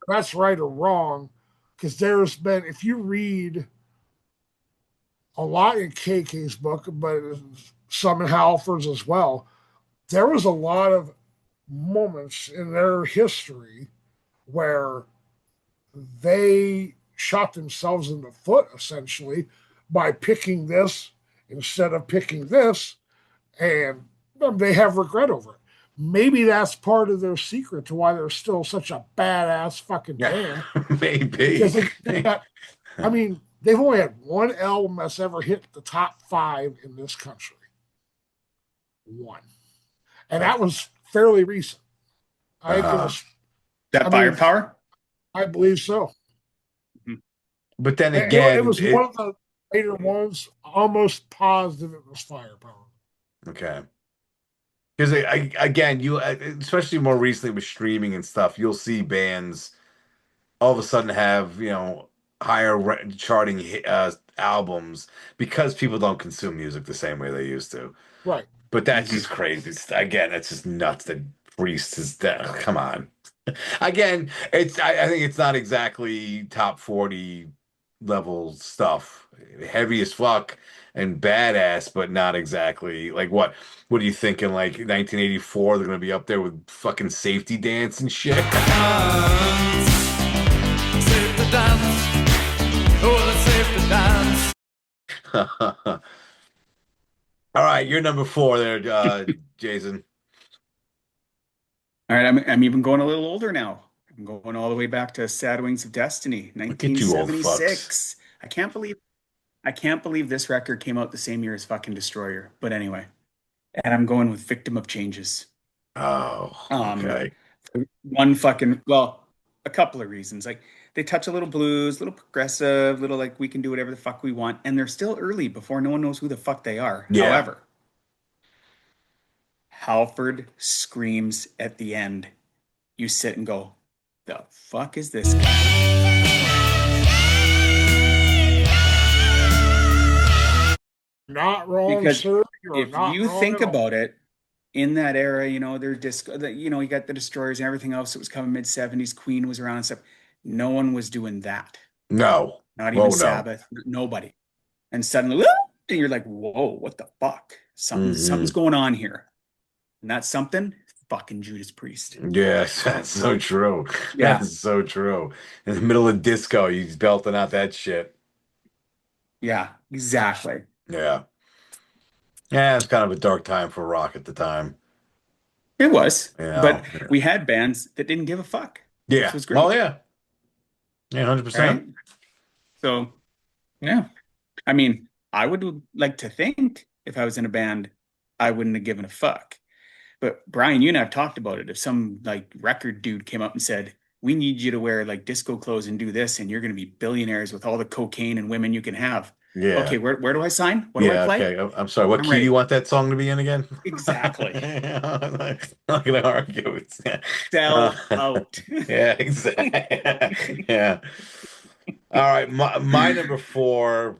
that's right or wrong. Because there's been, if you read a lot in KK's book, but some in Halford's as well, there was a lot of moments in their history where they shot themselves in the foot essentially by picking this instead of picking this, and they have regret over it. Maybe that's part of their secret to why they're still such a badass fucking band. Maybe. I mean, they've only had one album that's ever hit the top 5 in this country. One. And that was fairly recent. I think it was that Firepower? I believe so. But then again, it was one of the later ones, almost positive it was Firepower. Okay. Because again, you especially more recently with streaming and stuff, you'll see bands all of a sudden have higher charting albums because people don't consume music the same way they used to. Right. But that's just crazy. It's just nuts that Priest is that. Come on. Again, I think it's not exactly top 40 level stuff. Heavy as fuck and badass, but not exactly like what are you thinking? Like 1984, they're gonna be up there with fucking Safety Dance and shit. Save the dance. Oh, let's save the dance. All right, you're number 4 there, Jason. All right, I'm even going a little older now. I'm going all the way back to Sad Wings of Destiny, Look at you old 1976. I can't believe this record came out the same year as fucking Destroyer. But anyway, and I'm going with Victim of Changes. Oh, okay. A couple of reasons. Like they touch a little blues, a little progressive, little like we can do whatever the fuck we want, and they're still early before no one knows who the fuck they are. Yeah. However, Halford screams at the end. You sit and go, the fuck is this guy? Not wrong, because sir. If you think about it, in that era, they're disco, you got the Destroyers and everything else that was coming mid-70s. Queen was around and stuff. No one was doing that. No. Not even Sabbath. Nobody. And suddenly, and you're like, whoa, what the fuck? Something's going on here. And that's something, fucking Judas Priest. Yes, that's so true. Yeah. That's so true. In the middle of disco, he's belting out that shit. Yeah, exactly. Yeah. Yeah, it's kind of a dark time for rock at the time. It was. But we had bands that didn't give a fuck. Yeah. Which was great. Well, yeah. Yeah, 100%. Right? So, yeah. I mean, I would like to think if I was in a band, I wouldn't have given a fuck. But Brian, you and I have talked about it. If some like record dude came up and said, we need you to wear like disco clothes and do this, and you're going to be billionaires with all the cocaine and women you can have. Yeah. Okay, where do I sign? What do I play? Okay. I'm sorry. What key do you want that song to be in again? Exactly. I'm not going to argue. Sell out. Yeah, exactly. Yeah. All right. My number 4,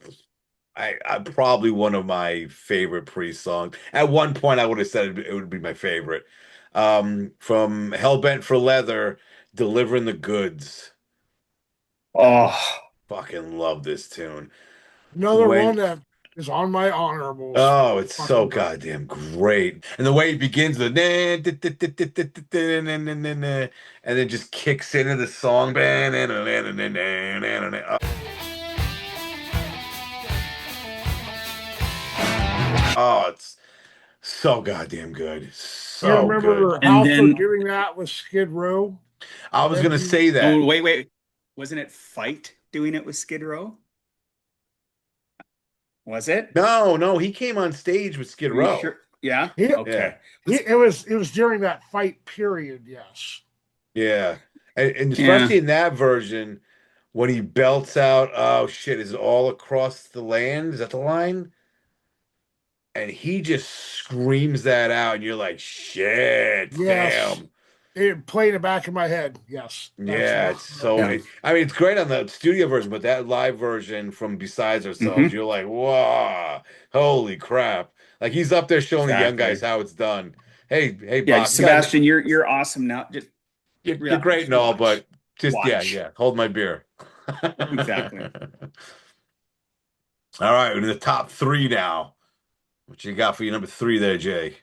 I probably one of my favorite Priest songs. At one point, I would have said it would be my favorite. From Hellbent for Leather, Delivering the Goods. Oh, fucking love this tune. Another one that is on my honorables. Oh, it's so goddamn great. And the way it begins, and then just kicks into the song. Oh, it's so goddamn good. So you remember good. Halford doing that with Skid Row? I was going to say that. Oh, wait. Wasn't it Fight doing it with Skid Row? Was it? No, he came on stage with Skid Row. Sure? Yeah. Okay. It was during that Fight period. Yes. Yeah, and especially in that version when he belts out, oh shit, is it all across the land? Is that the line? And he just screams that out, and you're like, shit, Yes. damn. It played it back in my head. Yes. That's Yeah, what. it's so. Yeah. I mean, it's great on the studio version, but that live version from Besides Ourselves, Hmm. you're like, whoa, holy crap! Like he's up there showing the young guys Exactly. how it's done. Hey, Yeah, Bob, you got Sebastian, you're awesome now. Just you're great and all, watch. but just Watch. yeah, hold my beer. Exactly. All right, we're in the top three now. What you got for your number three there, Jay?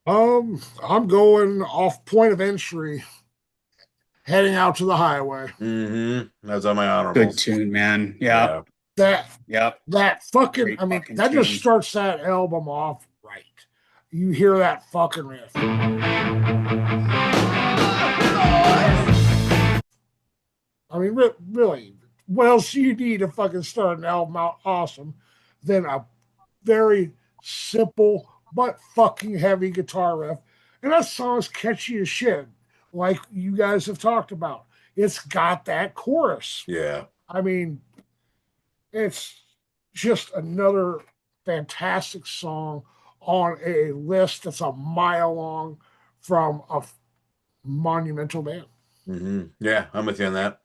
I'm going off point of entry, heading out to the highway. That's on my Good honorables. tune, man. Yeah. Yeah. That Yep. that fucking Great I mean, fucking that just tune. starts that album off right. You hear that fucking riff. I mean, really, what else do you need to fucking start an album out awesome than a very simple but fucking heavy guitar riff? And that song's catchy as shit, like you guys have talked about. It's got that chorus. Yeah. I mean, it's just another fantastic song on a list that's a mile long from a monumental band. Yeah, I'm with you on that.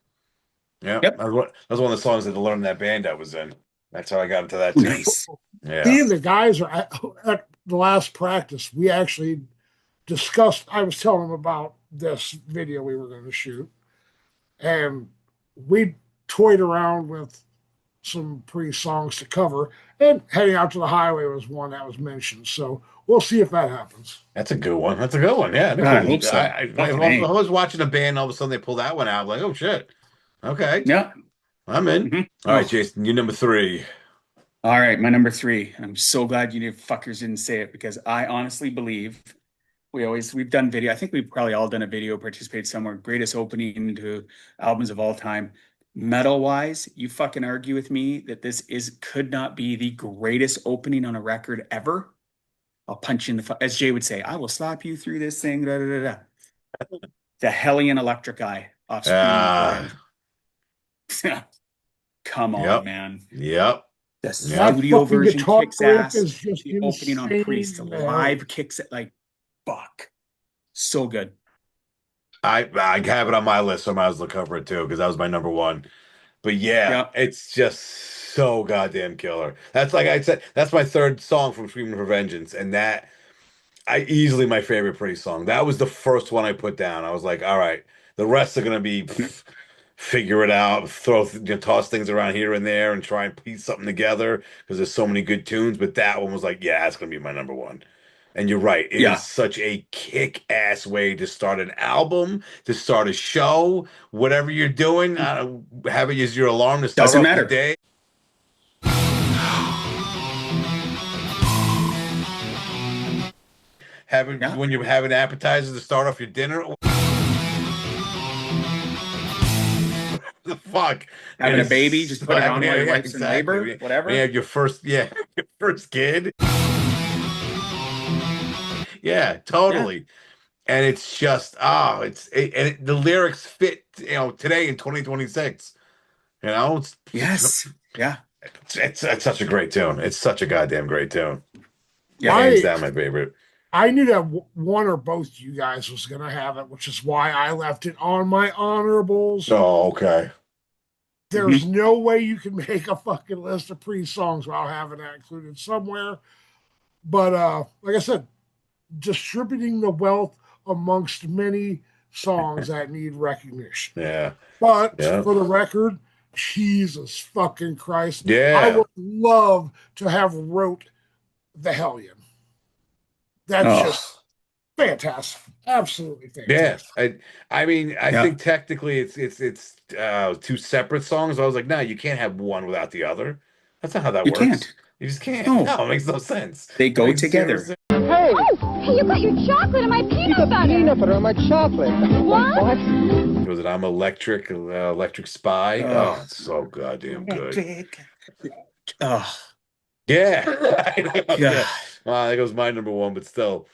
Yeah, Yep. that was one of the songs that I learned that band I was in. That's how I got into that tune. Nice. Yeah. Me and the guys are at the last practice. We actually discussed. I was telling them about this video we were going to shoot, and we toyed around with some pretty songs to cover. And heading out to the highway was one that was mentioned. So we'll see if that happens. That's a good one. That's a good one. Yeah, I hope so. if Fucking I A. was watching a band, all of a sudden they pull that one out. I'm like, oh shit. Okay, Yeah. I'm in. Mhm. All right, Oh. Jason, you're number three. All right, my number three. I'm so glad you fuckers didn't say it because I honestly believe we've done video. I think we've probably all done a video, participated somewhere. Greatest opening to albums of all time. Metal wise, you fucking argue with me that this could not be the greatest opening on a record ever. I'll punch you in the as Jay would say, I will slap you through this thing. Da, da, da, da. The Hellion Electric Eye off Screaming for Him. Come on, Yep. man. Yep. The That studio fucking version guitar kicks riff ass. is just The opening on insane, Priest, the man. live kicks it like fuck. So good. I have it on my list, so I might as well cover it too because that was my number one. But yeah, Yep. it's just so goddamn killer. That's like I said, that's my third song from Screaming for Vengeance, and that I easily my favorite Priest song. That was the first one I put down. I was like, all right, the rest are gonna be figure it out, toss things around here and there, and try and piece something together because there's so many good tunes. But that one was like, yeah, it's gonna be my number one. And you're right, it Yeah. is such a kick-ass way to start an album, to start a show, whatever you're doing. Have it as your alarm to start Doesn't off matter. the day. Yeah. When you're having appetizers to start off your dinner. The fuck? Having And a baby, just put it on while your yeah, wife's in labor, exactly. whatever. When you have your first, your first kid. Yeah, totally. And it's just, the lyrics fit, today in 2026. Yes. Yeah. It's such a great tune. It's such a goddamn great tune. Yeah. Hands down my favorite. I knew that one or both you guys was going to have it, which is why I left it on my honorables. Oh, okay. There's no way you can make a fucking list of Priest songs without having that included somewhere. But like I said, distributing the wealth amongst many songs that need recognition. Yeah. But Yeah. for the record, Jesus fucking Christ. Yeah. I would love to have wrote the Hellion. That's just fantastic. Absolutely fantastic. Yeah. I mean, I think technically it's two separate songs. I was like, no, you can't have one without the other. That's not how that You works. can't. You just can't. No. No, it makes no sense. They It go makes together. zero sense. Oh, hey, you got your chocolate and my peanut butter. Peanut butter on my chocolate. What? Was it I'm Electric, Electric Spy? Oh. Oh, it's so goddamn good. Oh, Yeah. I know. Yeah. Well, that goes my number one, but still.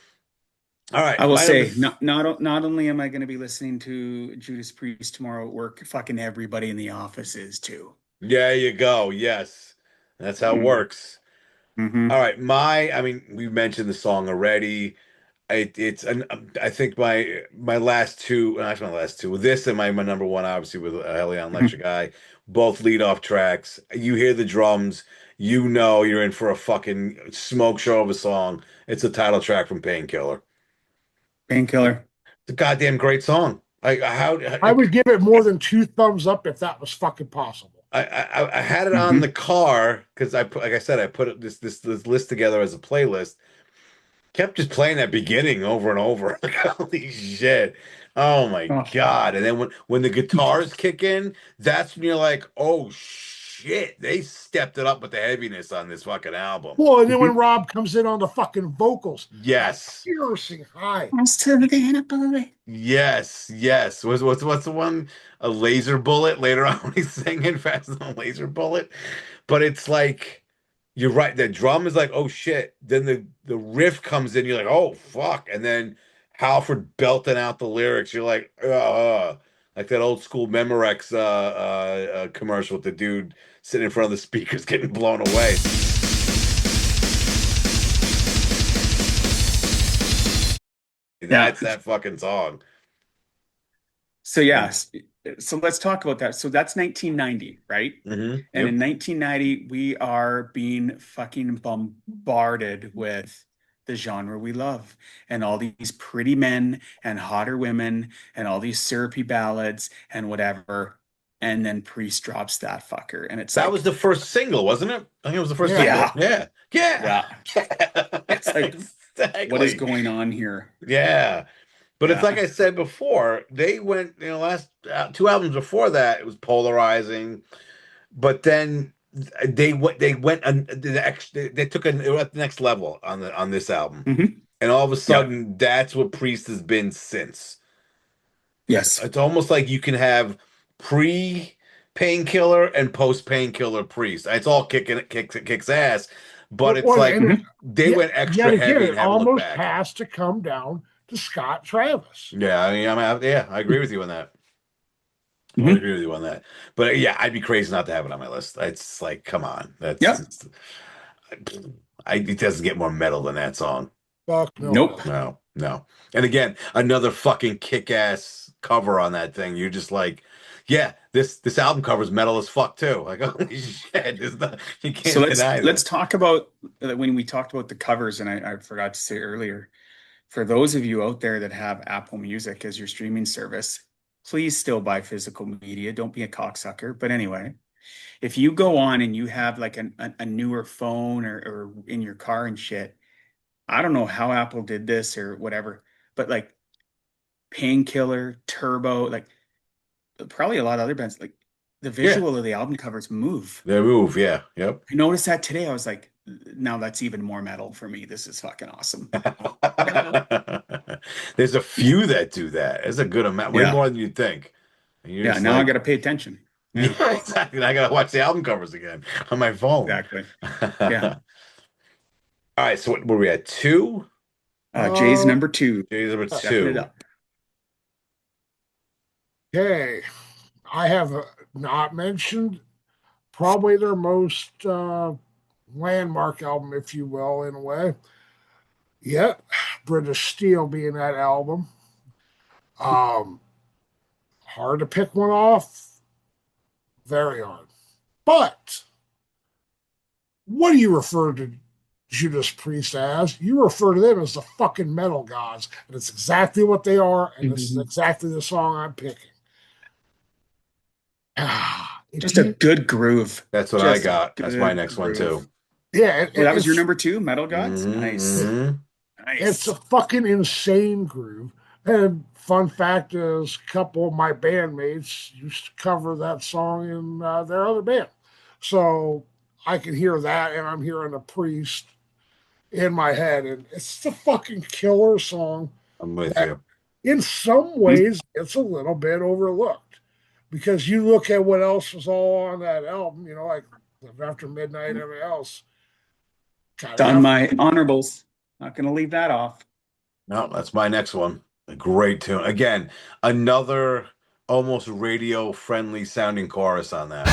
All right, I will my number. say, not only am I going to be listening to Judas Priest tomorrow at work, fucking everybody in the office is too. There you go. Yes, that's how it Mm-hmm. works. All right, I mean, we mentioned the song already. It's an I think my last two, actually my last two, this and my number one, obviously with Helion Mm-hmm. Lecture Guy, both lead off tracks. You hear the drums, you know you're in for a fucking smoke show of a song. It's a title track from Painkiller. Painkiller. It's a goddamn great song. I would give it more than 2 thumbs up if that was fucking possible. I had it on the Mm-hmm. car because I put, like I said, I put this list together as a playlist. Kept just playing that beginning over and over. Like, holy shit. Oh my Oh, God. And then when the guitars kick in, that's when you're like, oh shit, they stepped it up with the heaviness on this fucking album. Well, and then when mhm. Rob comes in on the fucking vocals, that Yes. piercing high. Yes, yes. What's the one? A laser bullet later on when he's singing Fast on a Laser Bullet. But it's like you're right. The drum is like, oh shit. Then the riff comes in, you're like, oh fuck. And then Halford belting out the lyrics, you're like that old school Memorex commercial with the dude sitting in front of the speakers getting blown away. Yeah. That's that fucking song. So yes, so let's talk about that. So that's 1990, right? And Yep. in 1990, we are being fucking bombarded with the genre we love and all these pretty men and hotter women and all these syrupy ballads and whatever. And then Priest drops that fucker. And it's That was like, the first single, wasn't it? I think it was the first Yeah. single. yeah, Yeah. Yeah. yeah. It's like, what is Exactly. going on here? Yeah. But it's like Yeah. I said before, they went, last two albums before that, it was polarizing. But then they went they took they were at the next level on this album. Hmm. And all of a Yep. sudden, that's what Priest has been since. Yes. It's almost like you can have pre Painkiller and post Painkiller Priest. It's all kicks ass, but it's Well, like and Mhm. they yet, went yet extra again, heavy it and haven't looked almost back. has to come down to Scott Travis. Yeah, I mean, yeah, I agree with you on that. Totally Mhm. agree with you on that. But yeah, I'd be crazy not to have it on my list. It's like, come on, Yep. it doesn't get more metal than that song. Fuck no, it Nope. doesn't. No, no. And again, another fucking kick-ass cover on that thing. You're just like, yeah, this album cover's metal as fuck too. Like, holy shit, you So can't let's deny let's this. talk about when we talked about the covers, and I forgot to say earlier, for those of you out there that have Apple Music as your streaming service, please still buy physical media. Don't be a cocksucker. But anyway, if you go on and you have like a newer phone or in your car and shit, I don't know how Apple did this or whatever, but like Painkiller, Turbo, like probably a lot of other bands, like the Yeah, visual of the album covers move. they move. Yeah, yep. I noticed that today. I was like, now that's even more metal for me. This is fucking awesome. There's a few that do that. It's a good amount, way Yeah. more than you'd think. And you're Yeah. just Now I like, got to pay attention. Yeah, yeah, exactly. I gotta watch the album covers again on my phone. exactly. Yeah. All right, so what were we at? Two? Jay's Uh, number two, Jay's number stepping it two. up. okay. I have not mentioned probably their most landmark album, if you will, in a way. Yet, British Steel being that album. Um, Hard to pick one off. Very hard. But what do you refer to Judas Priest as? You refer to them as the fucking metal gods. And it's exactly what they are. And this is exactly the song I'm picking. Just a good groove. That's what I Just a got. That's my good next one groove. too. Yeah, Well, that was your number two, Metal Gods? Nice. Mm-hmm. it's a Nice. fucking insane groove. And fun fact is, a couple of my bandmates used to cover that song in their other band. So I can hear that, and I'm hearing a Priest in my head. And it's a fucking killer song. I'm with you. In some ways, it's a little bit overlooked because you look at what else was all on that album, like After Midnight and everything else. It's on my honorables. Not going to leave that off. No, that's my next one. A great tune. Again, another almost radio friendly sounding chorus on that.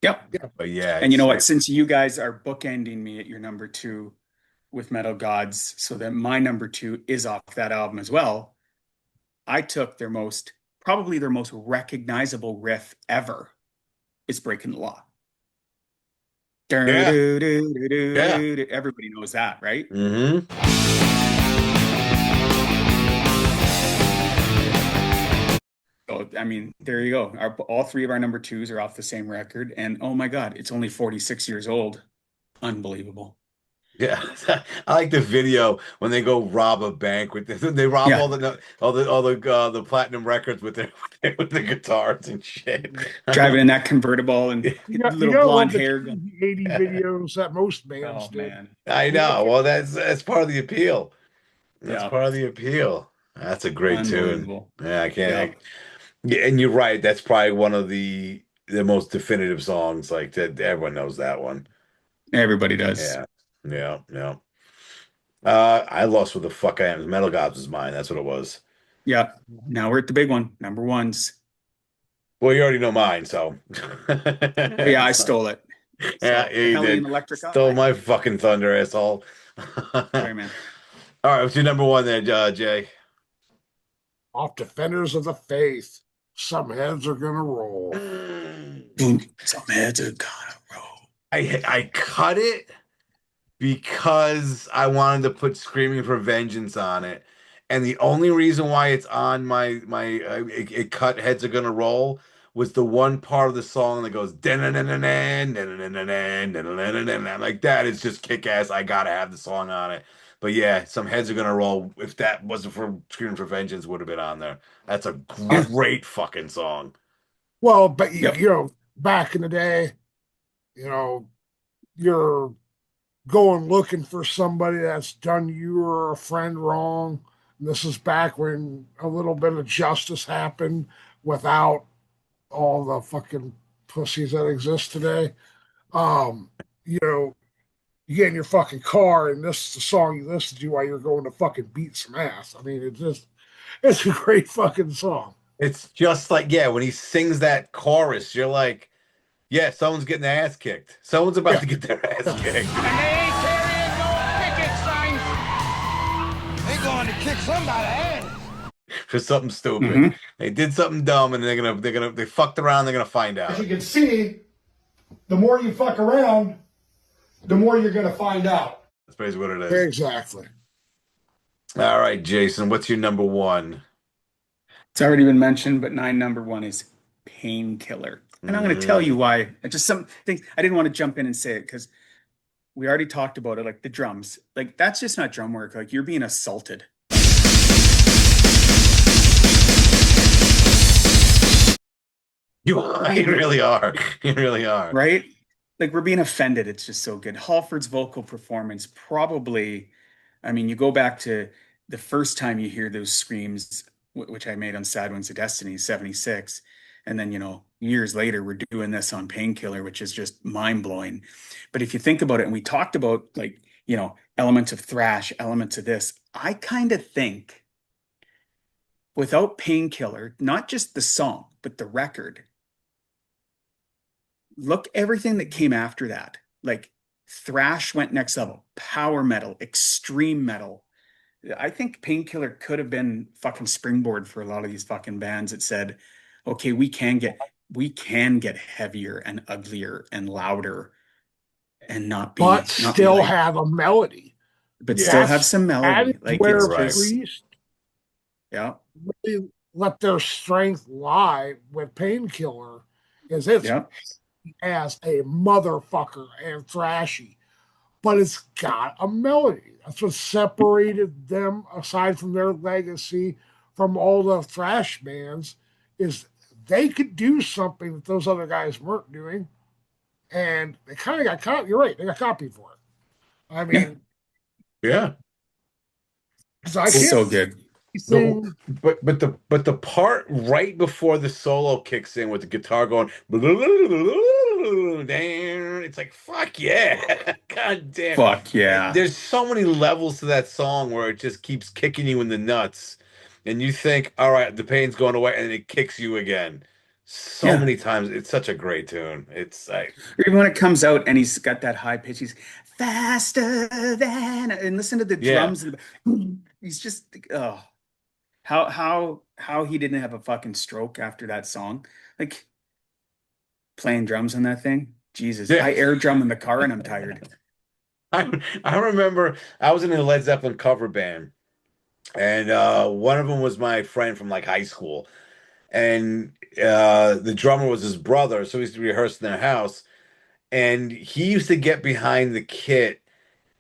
Yep. But yeah, And you know what? it's Since you guys are bookending me at your number two with Metal Gods, so that my number two is off that album as well, I took probably their most recognizable riff ever. It's Breaking the Law. yeah, yeah. Everybody knows that, right? Hmm. So, I mean, there you go. All three of our number twos are off the same record. And oh my God, it's only 46 years old. Unbelievable. Yeah, I like the video when they go rob a bank with they rob Yeah. all the platinum records with their with the guitars and shit. Driving in that convertible and You little gotta love blonde the hair. cheesy 80 videos that most bands Oh, did. man. I know. Well, that's part of the appeal. That's Yeah. part of the appeal. That's a great tune. Unbelievable. Yeah, I Yeah. can't. Yeah, and you're right. That's probably one of the most definitive songs. Like that, everyone knows that one. Everybody does. Yeah, yeah, yeah. I lost what the fuck I am. Metal Gods was mine. That's what it was. Yeah. Now we're at the big one. Number ones. Well, you already know mine, so. Yeah, I stole it. Yeah, So, yeah, you Hellion did. Electrica. Stole my fucking thunder, asshole. Sorry, man. All right, what's your number one there, Jay? Off Defenders of the Faith. Some heads are gonna roll. Some heads are gonna roll. I cut it because I wanted to put Screaming for Vengeance on it. And the only reason why it's on it cut Heads Are Gonna Roll was the one part of the song that goes like that is just kick ass. I gotta have the song on it. But yeah, Some Heads Are Gonna Roll. If that wasn't for Screaming for Vengeance, would have been on there. That's a great fucking song. Well, but Yep. you know, back in the day, you know, you're going looking for somebody that's done you or a friend wrong. And this is back when a little bit of justice happened without all the fucking pussies that exist today. You know, you get in your fucking car and this is the song you listen to while you're going to fucking beat some ass. I mean, it's a great fucking song. It's just like, yeah, when he sings that chorus, you're like, yeah, someone's getting their ass kicked. Someone's about to get their ass kicked. And they ain't carrying no picket signs. They going to kick somebody's ass. For something stupid. They did something dumb and they fucked around, they're gonna find out. As you can see, the more you fuck around, the more you're gonna find out. That's basically what it is. Exactly. All right, Jason, what's your number one? It's already been mentioned, but number one is Painkiller. And I'm going to tell you why. Just some things I didn't want to jump in and say it because we already talked about it, like the drums. Like that's just not drum work. Like you're being assaulted. You really are. You really are. Right? Like we're being offended. It's just so good. Halford's vocal performance probably, I mean, you go back to the first time you hear those screams, which I made on Sad Ones of Destiny, 76. And then, you know, years later, we're doing this on Painkiller, which is just mind blowing. But if you think about it, and we talked about like, you know, elements of thrash, elements of this, I kind of think without Painkiller, not just the song, but the record, look everything that came after that. Like thrash went next level, power metal, extreme metal. I think Painkiller could have been fucking springboard for a lot of these fucking bands that said, okay, we can get heavier and uglier and louder and not be, But not still be like, have a melody. but still have some melody. That's Like where it's right. just, Priest yeah, really let their strength lie with Painkiller is it's yeah, as a motherfucker and thrashy, but it's got a melody. That's what separated them, aside from their legacy, from all the thrash bands, is they could do something that those other guys weren't doing, and they kind of got caught. You're right, they got copied for it. I mean, Yeah. because I it's can't so good. sing. But the part right before the solo kicks in with the guitar going It's like, fuck yeah. God damn. Fuck yeah. There's so many levels to that song where it just keeps kicking you in the nuts. And you think, all right, the pain's going away, and it kicks you again. So Yeah. many times. It's such a great tune. It's like, Or even when it comes out and he's got that high pitch, he's faster than, and listen to the yeah. drums. He's just, oh, how he didn't have a fucking stroke after that song. Like playing drums on that thing. Jesus, Yeah. I air drum in the car and I'm tired. I remember I was in a Led Zeppelin cover band, and one of them was my friend from like high school. And the drummer was his brother, so we used to rehearse in their house. And he used to get behind the kit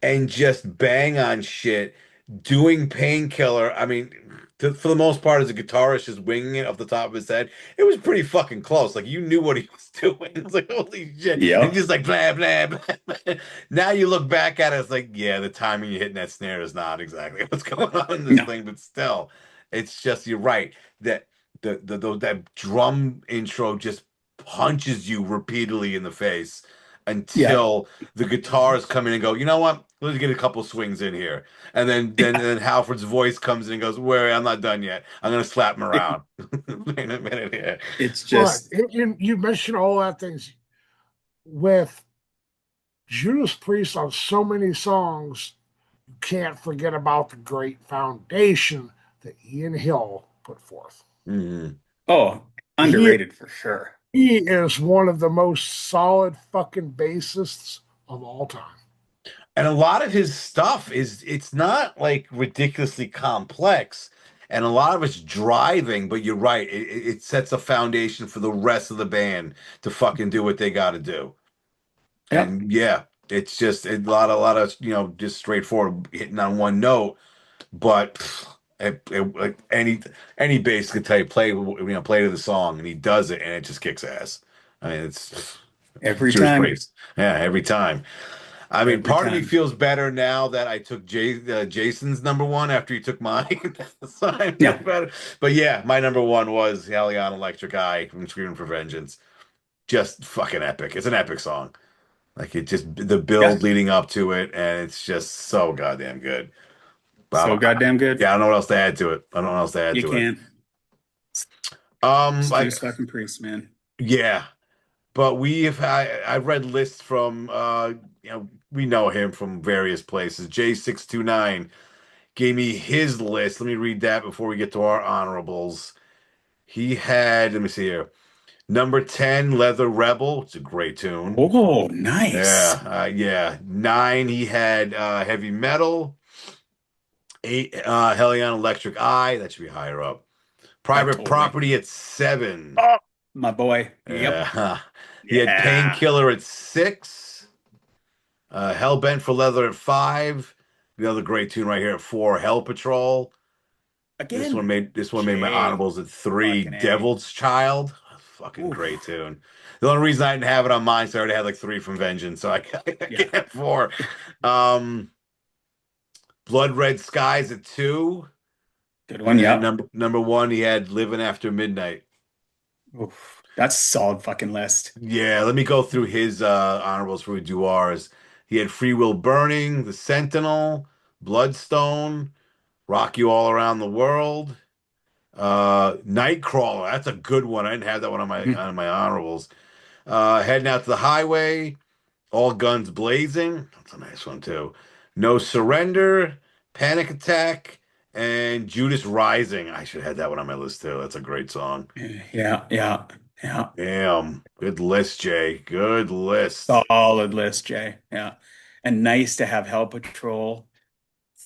and just bang on shit, doing Painkiller. I mean, for the most part, as a guitarist, just winging it off the top of his head. It was pretty fucking close. Like, you knew what he was doing. It's like, holy shit. And Yep. just like, blah, blah, blah, blah. Now you look back at it, it's like, yeah, the timing you're hitting that snare is not exactly what's going on in this No. thing, but still, it's just, you're right. That that drum intro just punches you repeatedly in the face Yeah. until the guitars come in and go, you know what? Let's get a couple swings in here. And then Halford's voice comes in and goes, wait, I'm not done yet. I'm gonna slap him around. Wait a minute here. It's But just, you mentioned all that things with Judas Priest on so many songs. You can't forget about the great foundation that Ian Hill put forth. Mhm. oh, underrated for sure. He is one of the most solid fucking bassists of all time. And a lot of his stuff it's not like ridiculously complex. And a lot of it's driving, but you're right. It sets a foundation for the rest of the band to fucking do what they got to do. Yeah. And yeah, it's just a lot of just straightforward hitting on one note. But like any bass could tell you play to the song, and he does it, and it just kicks ass. I mean, it's Every Judas time. Priest. Yeah, every time. I mean, Every part of me time. feels better now that I took Jason's number one after he took mine. So I feel Yeah. better. But yeah, my number one was Helion Electric Eye from Screaming for Vengeance. Just fucking epic. It's an epic song. Like, it just, the build Yeah. leading up to it, and it's just so goddamn good. But So goddamn good. yeah, I don't know what else to add to it. I don't know what else to add You to can't. it. It's Like, Judas fucking Priest, man. yeah, but I've read lists from we know him from various places. J629 gave me his list. Let me read that before we get to our honorables. He had, let me see here. Number 10, Leather Rebel. It's a great tune. Oh, nice. Yeah. 9, he had Heavy Metal. 8, Helion Electric Eye. That should be higher up. Private Totally. Property at 7. Oh, my boy. Yep. Yeah. He had Yeah. Painkiller at 6. Hellbent for Leather at 5. The other great tune right here at 4, Hell Patrol. Again. This one made my honorables at 3. Fucking A. Devil's Child. Fucking Oof. great tune. The only reason I didn't have it on mine is I already had like 3 from Vengeance, so I can't have 4. Blood Red Skies at 2. Good one. Yeah. Number 1, he had Living After Midnight. Oof. That's a solid fucking list. Yeah, let me go through his honorables before we do ours. He had Free Will Burning, The Sentinel, Bloodstone, Rock You All Around the World, Nightcrawler. That's a good one. I didn't have that one on my honorables. Heading Out to the Highway, All Guns Blazing. That's a nice one too. No Surrender, Panic Attack, and Judas Rising. I should have had that one on my list too. That's a great song. Yeah. Damn. Good list, Jay. Good list. Solid list, Jay. Yeah. And nice to have Hell Patrol.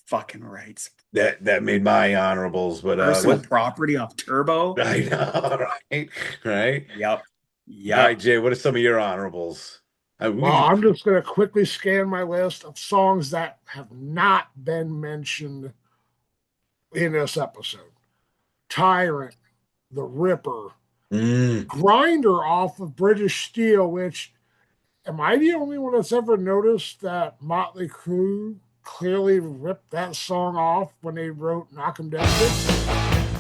Fucking rights. That made my honorables, but Personal Property off Turbo. I know, right? Yep. All right, Jay, what are some of your honorables? Well, I'm just going to quickly scan my list of songs that have not been mentioned in this episode. Tyrant, The Ripper, Grinder off of British Steel, which, am I the only one that's ever noticed that Motley Crue clearly ripped that song off when they wrote Knock 'Em Dead?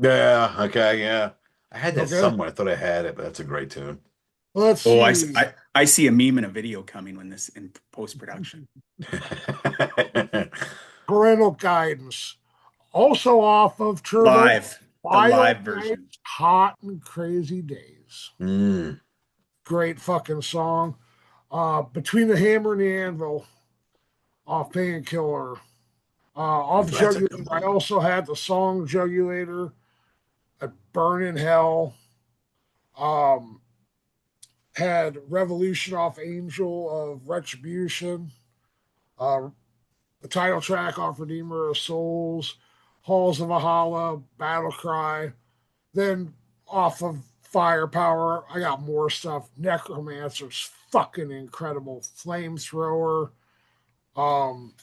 Yeah, okay, yeah. I had that Okay, somewhere. I thought I had it, but that's a great tune. let's Oh, see. I see a meme and a video coming when this in post production. Parental guidance. Also off of Turbo, The live Wild version. Nights, Hot and Crazy Days. Mm, Great fucking song. Between the Hammer and the Anvil, off Painkiller. Off that's a good Jugulator, I one. also had the song Jugulator, Burn in Hell. Um, had Revolution off Angel of Retribution. Uh, the title track off Redeemer of Souls, Halls of Valhalla, Battle Cry. Then off of Firepower, I got more stuff. Necromancer's fucking incredible. Flamethrower. Um,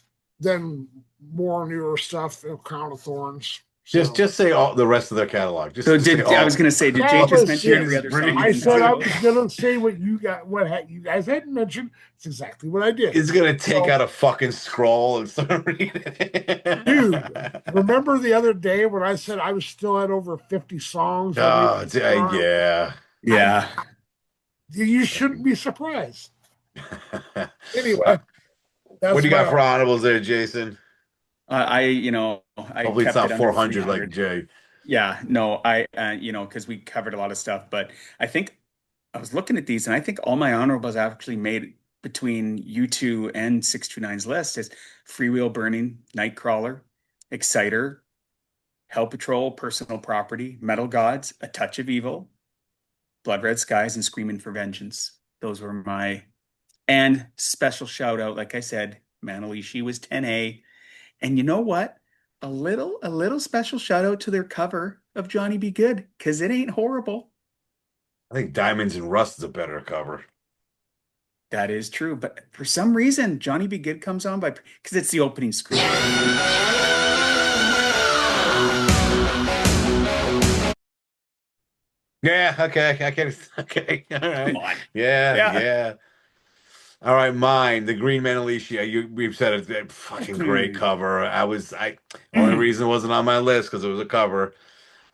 then more newer stuff, Crown of Thorns. So Just say all the rest of their catalog. So Just say I was all. gonna say, did Jay that just was mention it. every other song Priest. you I didn't said talk I about? was gonna say what you guys hadn't mentioned. It's exactly what I did. Is gonna take So, out a fucking scroll and start reading dude, it. remember the other day when I said I was still at over 50 songs that we Oh, yeah. I Yeah. you shouldn't be surprised. Anyway, What that's do you my got for honorables there, Jason? I Hopefully it's kept not it under 400 like 300. Jay. Yeah, no, because we covered a lot of stuff, but I think I was looking at these and I think all my honorables actually made between U2 and 629's list is Freewheel Burning, Nightcrawler, Exciter, Hell Patrol, Personal Property, Metal Gods, A Touch of Evil, Blood Red Skies, and Screaming for Vengeance. Those were my, and special shout out, like I said, Manalishi was 10A. And you know what? A little special shout out to their cover of Johnny Be Good, because it ain't horrible. I think Diamonds and Rust is a better cover. That is true. But for some reason, Johnny Be Good comes on by because it's the opening scream. Yeah, okay. I can okay. All right. Come on. Yeah, Yeah. yeah. All right, mine, the Green Man Alicia. We've said it's a fucking great cover. Only reason it wasn't on my list because it was a cover.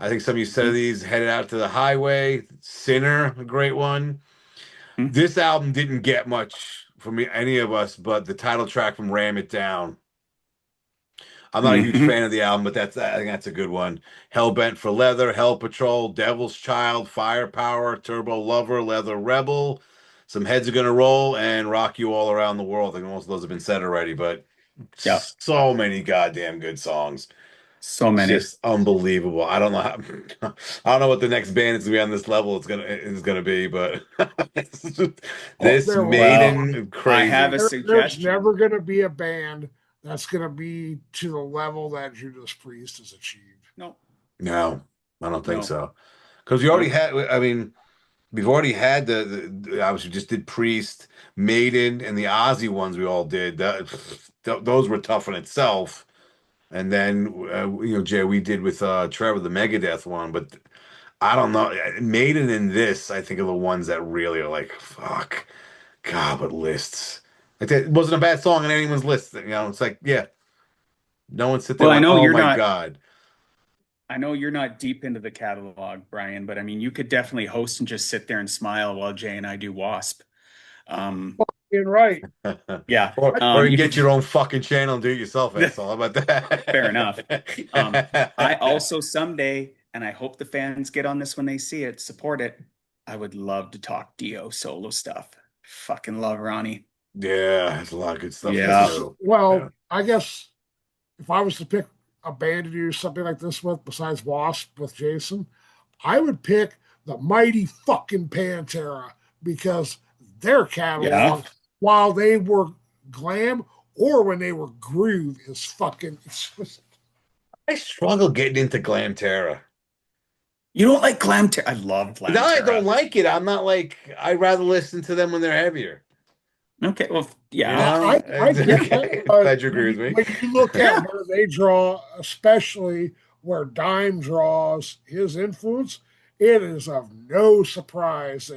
I think some of you said these headed out to the highway. Sinner, a great one. This album didn't get much from me, any of us, but the title track from Ram It Down. I'm not a huge Mhm. fan of the album, but I think that's a good one. Hellbent for Leather, Hell Patrol, Devil's Child, Firepower, Turbo Lover, Leather Rebel. Some Heads Are Gonna Roll, and Rock You All Around the World. I think most of those have been said already, but Yeah. so many goddamn good songs. So It's many. just unbelievable. I don't know how, I don't know what the next band is gonna be on this level. Is gonna be, but this there will Well, Maiden I have crazy. a there's suggestion. never gonna be a band that's gonna be to the level that Judas Priest has achieved. No, No, I don't think no, so. Because we already no. had. I mean, we've already had obviously just did Priest, Maiden, and the Ozzy ones we all did. Those were tough in itself. And then Jay, we did with Trevor the Megadeth one, but I don't know. Maiden and this, I think, are the ones that really are like, fuck, God, what lists. Like that it wasn't a bad song on anyone's list. It's like, yeah, no one sit there Well, and went, oh my God. I know you're not deep into the catalog, Brian, but I mean, you could definitely host and just sit there and smile while Jay and I do Wasp. Um, Fucking right. yeah. Or you You can could get your own fucking channel and do it yourself, asshole. How about fair enough. I that? also someday, and I hope the fans get on this when they see it, support it. I would love to talk Dio solo stuff. Fucking love Ronnie. Yeah, there's a lot of good stuff there Yeah. too. Well, Yeah. I guess if I was to pick a band to do something like this with, besides Wasp with Jason, I would pick the mighty fucking Pantera because their Yeah. catalog, while they were glam or when they were groove, is fucking. It's just, I struggle getting into Glam Terra. You don't like Glam Terra? I love Glam No, I Terra. don't like it. I'm not like I'd rather listen to them when they're heavier. Okay, well, You yeah. know? I get that, but Glad you agree with me. when you look Yeah. at where they draw, especially where Dime draws his influence, it is of no surprise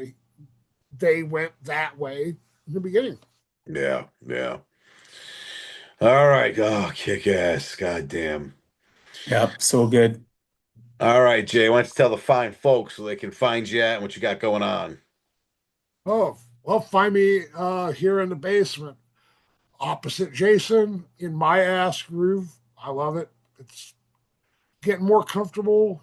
they went that way in the beginning. Yeah, yeah. All right. Oh, kick ass. God damn. Yep, so good. All right, Jay, why don't you tell the fine folks so they can find you at and what you got going on? Oh, well, find me here in the basement, opposite Jason in my ass groove. I love it. It's getting more comfortable.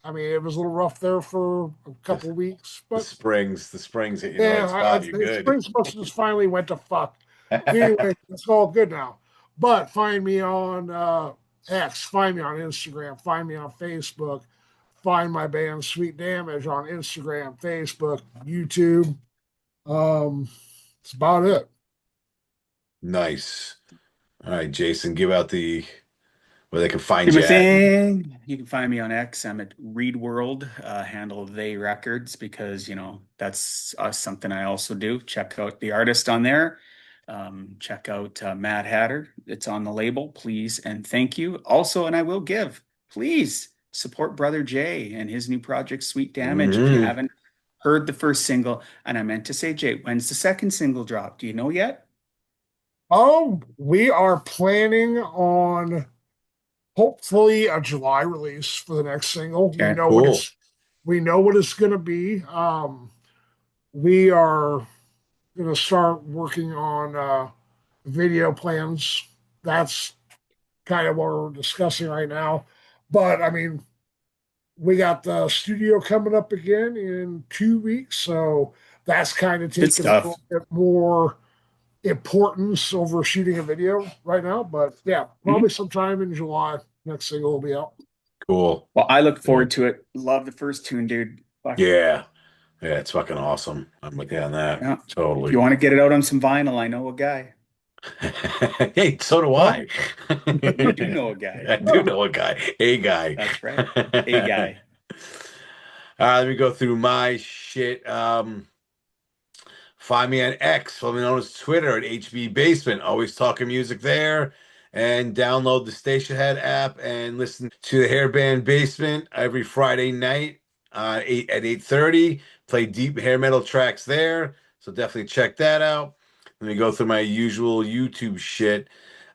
I mean, it was a little rough there for a The, couple of weeks, the but springs, the springs hit you in the yeah, right spot. You're the good. spring semester just finally went to fuck. Anyway, it's all good now. But find me on X, find me on Instagram, find me on Facebook, find my band Sweet Damage on Instagram, Facebook, YouTube. That's about it. Nice. All right, Jason, give out the where they can find Do my you at. thing. You can find me on X. I'm at Read World, handle They Records, because that's something I also do. Check out the artist on there. Check out Mad Hatter. It's on the label. Please and thank you. Also, and I will give. Please support Brother Jay and his new project, Sweet Damage. If you Mhm. haven't heard the first single, and I meant to say, Jay, when's the second single drop? Do you know yet? We are planning on hopefully a July release for the next single. Okay. Cool. We know what it's going to be. We are going to start working on video plans. That's kind of what we're discussing right now. But I mean, we got the studio coming up again in 2 weeks, so that's kind of Good taking a stuff. little bit more importance over shooting a video right now. But yeah, Mhm. probably sometime in July, next single will be out. Cool. Well, I look forward to it. Love the first tune, dude. Fuck. Yeah. Yeah, it's fucking awesome. I'm with you on that. Yeah. If you Totally. want to get it out on some vinyl, I know a guy. Hey, so do Well, I. You do know a guy. I do know a guy. A guy. That's right. A guy. Let me go through my shit. Find me on X, formerly known as Twitter, at HB Basement. Always talking music there. And download the Station Head app and listen to the Hairband Basement every Friday night at 8:30. Play deep hair metal tracks there. So definitely check that out. Let me go through my usual YouTube shit.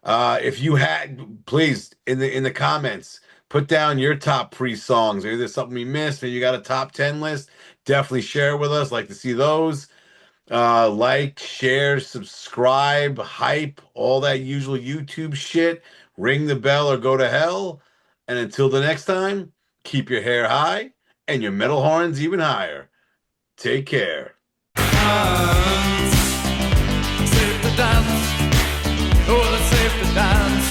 If you had, please, in the comments, put down your top pre-songs. Maybe there's something we missed. Maybe you got a top 10 list. Definitely share it with us. Like to see those. Like, share, subscribe, hype, all that usual YouTube shit. Ring the bell or go to hell. And until the next time, keep your hair high and your metal horns even higher. Take care. Safe to dance. Oh, it's safe to dance.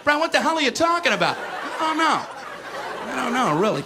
Brian, what the hell are you talking about? I don't know. I don't know, really.